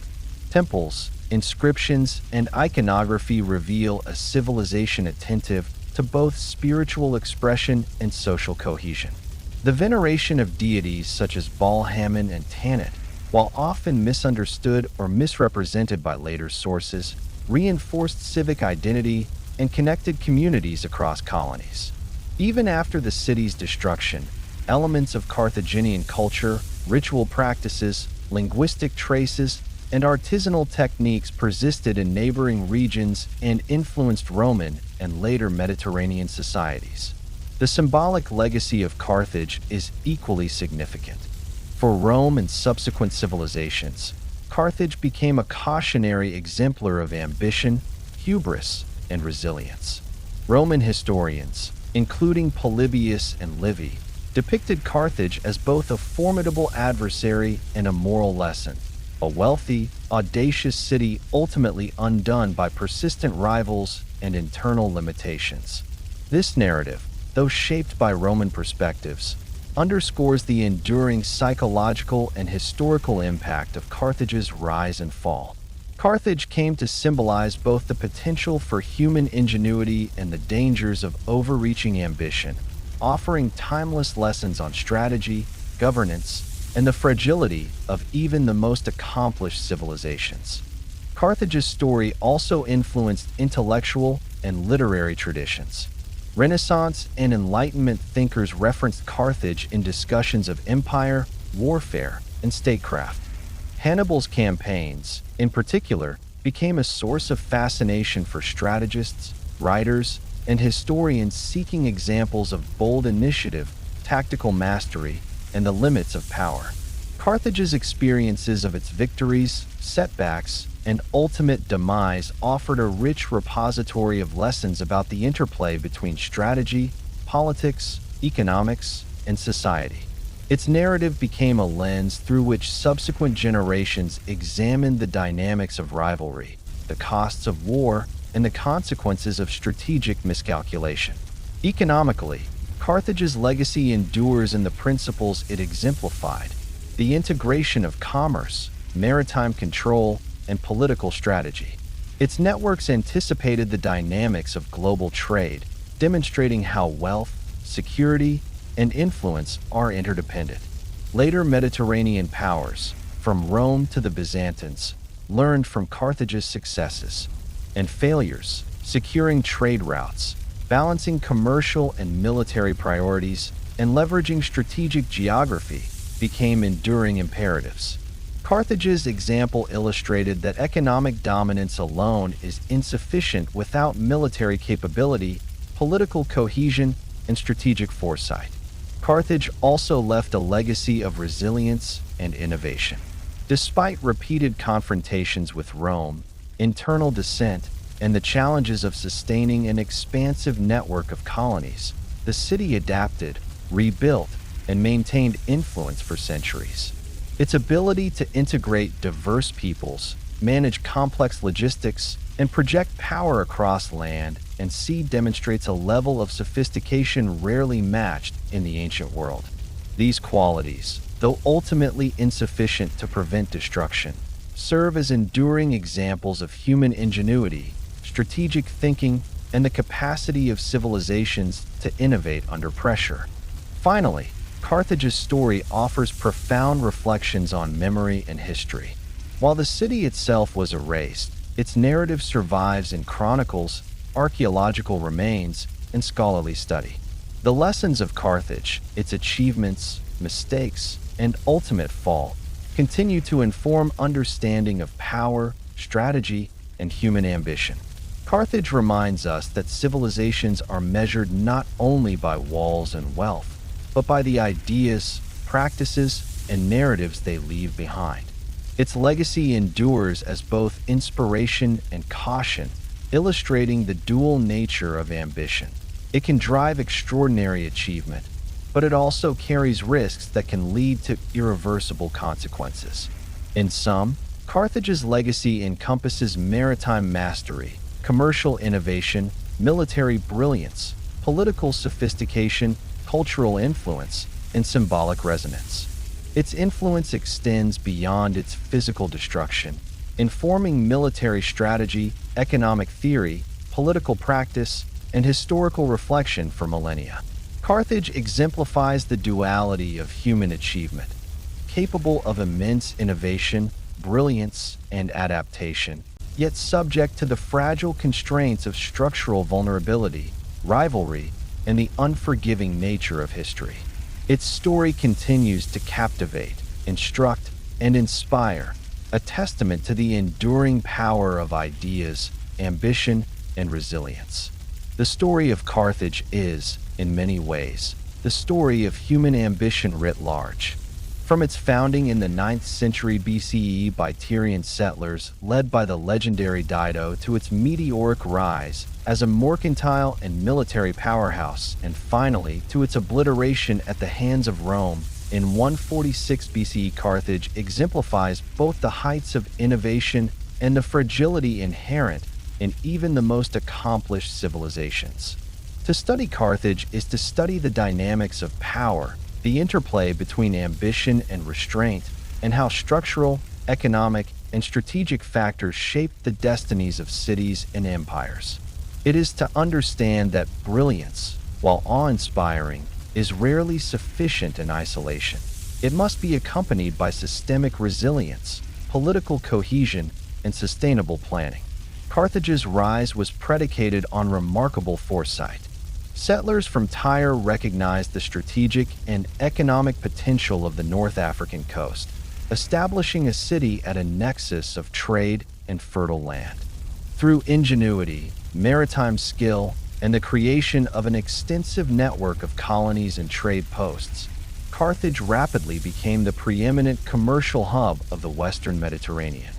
[SPEAKER 1] Temples, inscriptions, and iconography reveal a civilization attentive to both spiritual expression and social cohesion. The veneration of deities such as Baal-Hamon and Tanit, while often misunderstood or misrepresented by later sources, reinforced civic identity and connected communities across colonies. Even after the city's destruction, elements of Carthaginian culture, ritual practices, linguistic traces, and artisanal techniques persisted in neighboring regions and influenced Roman and later Mediterranean societies. The symbolic legacy of Carthage is equally significant. For Rome and subsequent civilizations, Carthage became a cautionary exemplar of ambition, hubris, and resilience. Roman historians, including Polybius and Livy, depicted Carthage as both a formidable adversary and a moral lesson, a wealthy, audacious city ultimately undone by persistent rivals and internal limitations. This narrative, though shaped by Roman perspectives, underscores the enduring psychological and historical impact of Carthage's rise and fall. Carthage came to symbolize both the potential for human ingenuity and the dangers of overreaching ambition, offering timeless lessons on strategy, governance, and the fragility of even the most accomplished civilizations. Carthage's story also influenced intellectual and literary traditions. Renaissance and Enlightenment thinkers referenced Carthage in discussions of empire, warfare, and statecraft. Hannibal's campaigns, in particular, became a source of fascination for strategists, writers, and historians seeking examples of bold initiative, tactical mastery, and the limits of power. Carthage's experiences of its victories, setbacks, and ultimate demise offered a rich repository of lessons about the interplay between strategy, politics, economics, and society. Its narrative became a lens through which subsequent generations examined the dynamics of rivalry, the costs of war, and the consequences of strategic miscalculation. Economically, Carthage's legacy endures in the principles it exemplified: the integration of commerce, maritime control, and political strategy. Its networks anticipated the dynamics of global trade, demonstrating how wealth, security, and influence are interdependent. Later Mediterranean powers, from Rome to the Byzantines, learned from Carthage's successes and failures, securing trade routes, balancing commercial and military priorities, and leveraging strategic geography became enduring imperatives. Carthage's example illustrated that economic dominance alone is insufficient without military capability, political cohesion, and strategic foresight. Carthage also left a legacy of resilience and innovation. Despite repeated confrontations with Rome, internal dissent, and the challenges of sustaining an expansive network of colonies, the city adapted, rebuilt, and maintained influence for centuries. Its ability to integrate diverse peoples, manage complex logistics, and project power across land and sea demonstrates a level of sophistication rarely matched in the ancient world. These qualities, though ultimately insufficient to prevent destruction, serve as enduring examples of human ingenuity, strategic thinking, and the capacity of civilizations to innovate under pressure. Finally, Carthage's story offers profound reflections on memory and history. While the city itself was erased, its narrative survives in chronicles, archaeological remains, and scholarly study. The lessons of Carthage, its achievements, mistakes, and ultimate fall, continue to inform understanding of power, strategy, and human ambition. Carthage reminds us that civilizations are measured not only by walls and wealth, but by the ideas, practices, and narratives they leave behind. Its legacy endures as both inspiration and caution, illustrating the dual nature of ambition. It can drive extraordinary achievement, but it also carries risks that can lead to irreversible consequences. In sum, Carthage's legacy encompasses maritime mastery, commercial innovation, military brilliance, political sophistication, cultural influence, and symbolic resonance. Its influence extends beyond its physical destruction, informing military strategy, economic theory, political practice, and historical reflection for millennia. Carthage exemplifies the duality of human achievement, capable of immense innovation, brilliance, and adaptation, yet subject to the fragile constraints of structural vulnerability, rivalry, and the unforgiving nature of history. Its story continues to captivate, instruct, and inspire, a testament to the enduring power of ideas, ambition, and resilience. The story of Carthage is, in many ways, the story of human ambition writ large. From its founding in the 9th century BCE by Tyrian settlers led by the legendary Dido to its meteoric rise as a mercantile and military powerhouse, and finally to its obliteration at the hands of Rome in 146 BCE, Carthage exemplifies both the heights of innovation and the fragility inherent in even the most accomplished civilizations. To study Carthage is to study the dynamics of power, the interplay between ambition and restraint, and how structural, economic, and strategic factors shape the destinies of cities and empires. It is to understand that brilliance, while awe-inspiring, is rarely sufficient in isolation. It must be accompanied by systemic resilience, political cohesion, and sustainable planning. Carthage's rise was predicated on remarkable foresight. Settlers from Tyre recognized the strategic and economic potential of the North African coast, establishing a city at a nexus of trade and fertile land. Through ingenuity, maritime skill, and the creation of an extensive network of colonies and trade posts, Carthage rapidly became the preeminent commercial hub of the Western Mediterranean.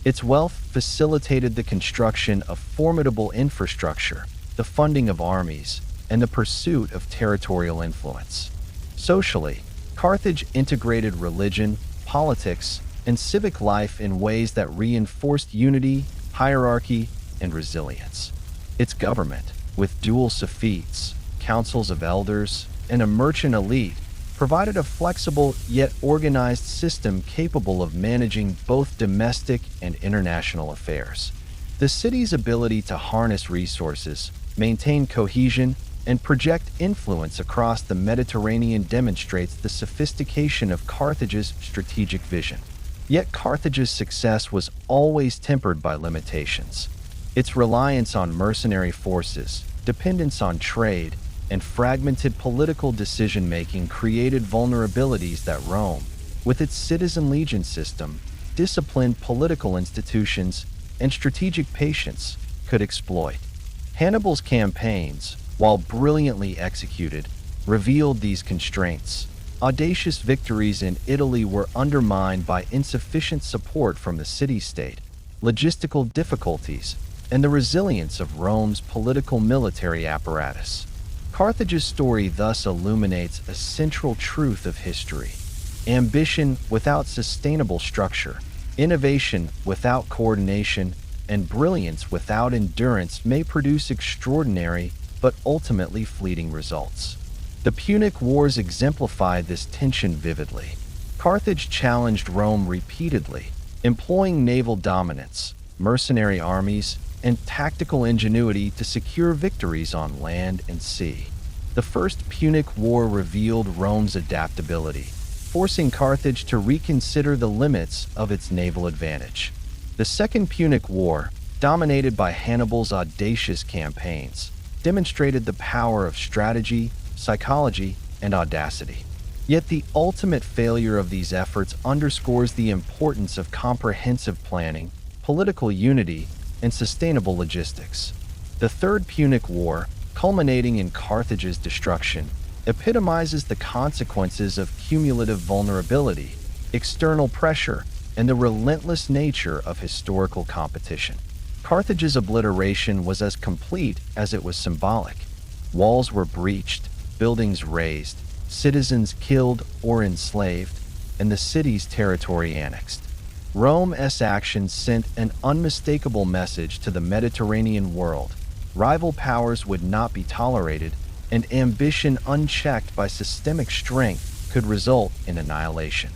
[SPEAKER 1] Its wealth facilitated the construction of formidable infrastructure, the funding of armies, and the pursuit of territorial influence. Socially, Carthage integrated religion, politics, and civic life in ways that reinforced unity, hierarchy, and resilience. Its government, with dual suffetes, councils of elders, and a merchant elite, provided a flexible yet organized system capable of managing both domestic and international affairs. The city's ability to harness resources, maintain cohesion, and project influence across the Mediterranean demonstrates the sophistication of Carthage's strategic vision. Yet Carthage's success was always tempered by limitations. Its reliance on mercenary forces, dependence on trade, and fragmented political decision-making created vulnerabilities that Rome, with its citizen legion system, disciplined political institutions, and strategic patience, could exploit. Hannibal's campaigns, while brilliantly executed, revealed these constraints. Audacious victories in Italy were undermined by insufficient support from the city-state, logistical difficulties, and the resilience of Rome's political-military apparatus. Carthage's story thus illuminates a central truth of history. Ambition without sustainable structure, innovation without coordination, and brilliance without endurance may produce extraordinary but ultimately fleeting results. The Punic Wars exemplified this tension vividly. Carthage challenged Rome repeatedly, employing naval dominance, mercenary armies, and tactical ingenuity to secure victories on land and sea. The First Punic War revealed Rome's adaptability, forcing Carthage to reconsider the limits of its naval advantage. The Second Punic War, dominated by Hannibal's audacious campaigns, demonstrated the power of strategy, psychology, and audacity. Yet the ultimate failure of these efforts underscores the importance of comprehensive planning, political unity, and sustainable logistics. The Third Punic War, culminating in Carthage's destruction, epitomizes the consequences of cumulative vulnerability, external pressure, and the relentless nature of historical competition. Carthage's obliteration was as complete as it was symbolic. Walls were breached, buildings razed, citizens killed or enslaved, and the city's territory annexed. Rome's actions sent an unmistakable message to the Mediterranean world. Rival powers would not be tolerated, and ambition unchecked by systemic strength could result in annihilation.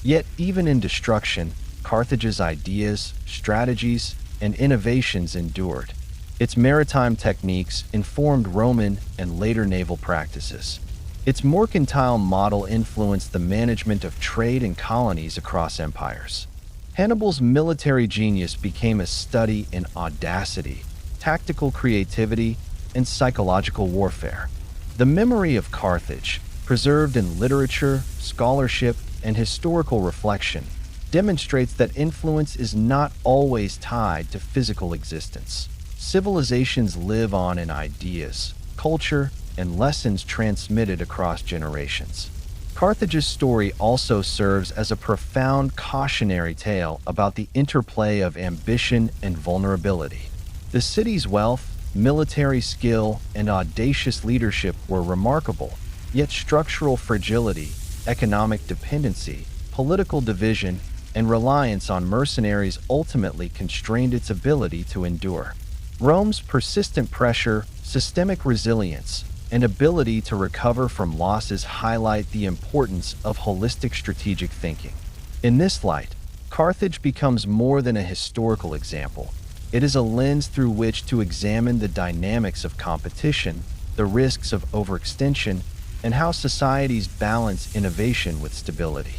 [SPEAKER 1] Yet, even in destruction, Carthage's ideas, strategies, and innovations endured. Its maritime techniques informed Roman and later naval practices. Its mercantile model influenced the management of trade and colonies across empires. Hannibal's military genius became a study in audacity, tactical creativity, and psychological warfare. The memory of Carthage, preserved in literature, scholarship, and historical reflection, demonstrates that influence is not always tied to physical existence. Civilizations live on in ideas, culture, and lessons transmitted across generations. Carthage's story also serves as a profound cautionary tale about the interplay of ambition and vulnerability. The city's wealth, military skill, and audacious leadership were remarkable, yet structural fragility, economic dependency, political division, and reliance on mercenaries ultimately constrained its ability to endure. Rome's persistent pressure, systemic resilience, and ability to recover from losses highlight the importance of holistic strategic thinking. In this light, Carthage becomes more than a historical example. It is a lens through which to examine the dynamics of competition, the risks of overextension, and how societies balance innovation with stability.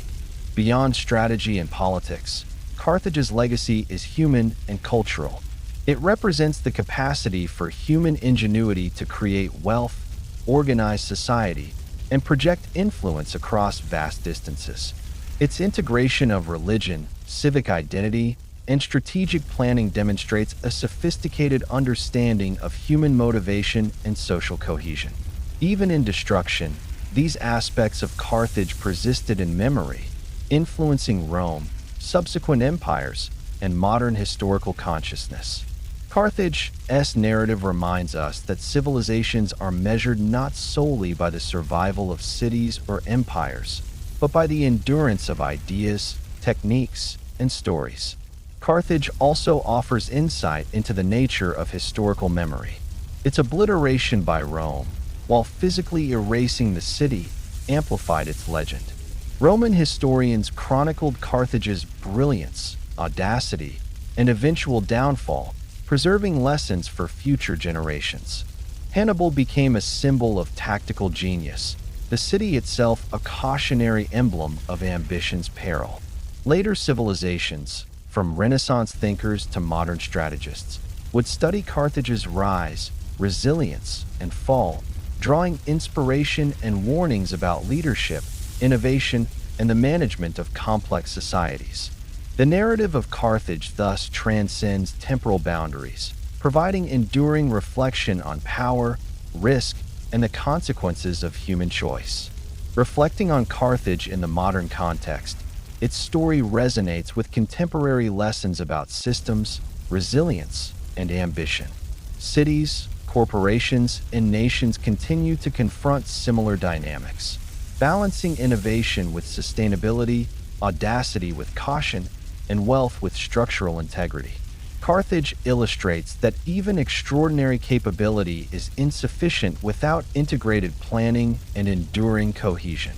[SPEAKER 1] Beyond strategy and politics, Carthage's legacy is human and cultural. It represents the capacity for human ingenuity to create wealth, organize society, and project influence across vast distances. Its integration of religion, civic identity, and strategic planning demonstrates a sophisticated understanding of human motivation and social cohesion. Even in destruction, these aspects of Carthage persisted in memory, influencing Rome, subsequent empires, and modern historical consciousness. Carthage's narrative reminds us that civilizations are measured not solely by the survival of cities or empires, but by the endurance of ideas, techniques, and stories. Carthage also offers insight into the nature of historical memory. Its obliteration by Rome, while physically erasing the city, amplified its legend. Roman historians chronicled Carthage's brilliance, audacity, and eventual downfall, preserving lessons for future generations. Hannibal became a symbol of tactical genius, the city itself a cautionary emblem of ambition's peril. Later civilizations, from Renaissance thinkers to modern strategists, would study Carthage's rise, resilience, and fall, drawing inspiration and warnings about leadership, innovation, and the management of complex societies. The narrative of Carthage thus transcends temporal boundaries, providing enduring reflection on power, risk, and the consequences of human choice. Reflecting on Carthage in the modern context, its story resonates with contemporary lessons about systems, resilience, and ambition. Cities, corporations, and nations continue to confront similar dynamics, balancing innovation with sustainability, audacity with caution, and wealth with structural integrity. Carthage illustrates that even extraordinary capability is insufficient without integrated planning and enduring cohesion.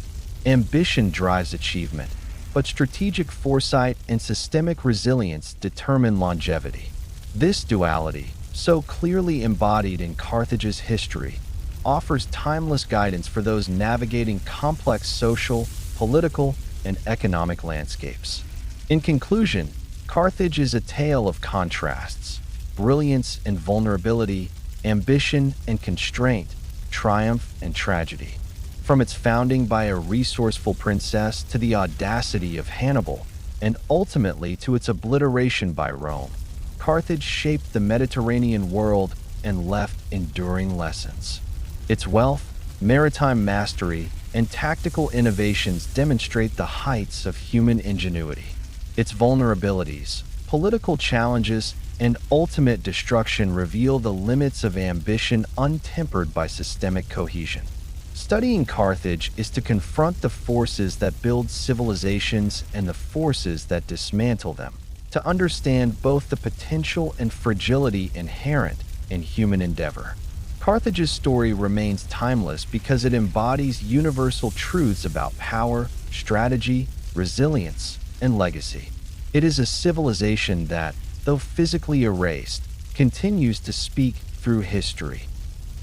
[SPEAKER 1] Ambition drives achievement, but strategic foresight and systemic resilience determine longevity. This duality, so clearly embodied in Carthage's history, offers timeless guidance for those navigating complex social, political, and economic landscapes. In conclusion, Carthage is a tale of contrasts, brilliance and vulnerability, ambition and constraint, triumph and tragedy. From its founding by a resourceful princess to the audacity of Hannibal, and ultimately to its obliteration by Rome, Carthage shaped the Mediterranean world and left enduring lessons. Its wealth, maritime mastery, and tactical innovations demonstrate the heights of human ingenuity. Its vulnerabilities, political challenges, and ultimate destruction reveal the limits of ambition untempered by systemic cohesion. Studying Carthage is to confront the forces that build civilizations and the forces that dismantle them, to understand both the potential and fragility inherent in human endeavor. Carthage's story remains timeless because it embodies universal truths about power, strategy, resilience, and legacy. It is a civilization that, though physically erased, continues to speak through history,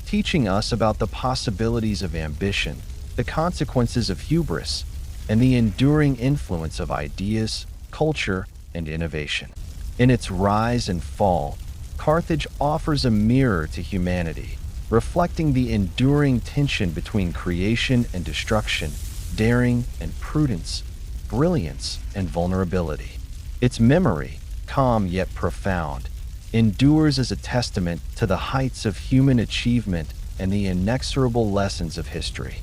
[SPEAKER 1] teaching us about the possibilities of ambition, the consequences of hubris, and the enduring influence of ideas, culture, and innovation. In its rise and fall, Carthage offers a mirror to humanity, reflecting the enduring tension between creation and destruction, daring and prudence, brilliance and vulnerability. Its memory, calm yet profound, endures as a testament to the heights of human achievement and the inexorable lessons of history.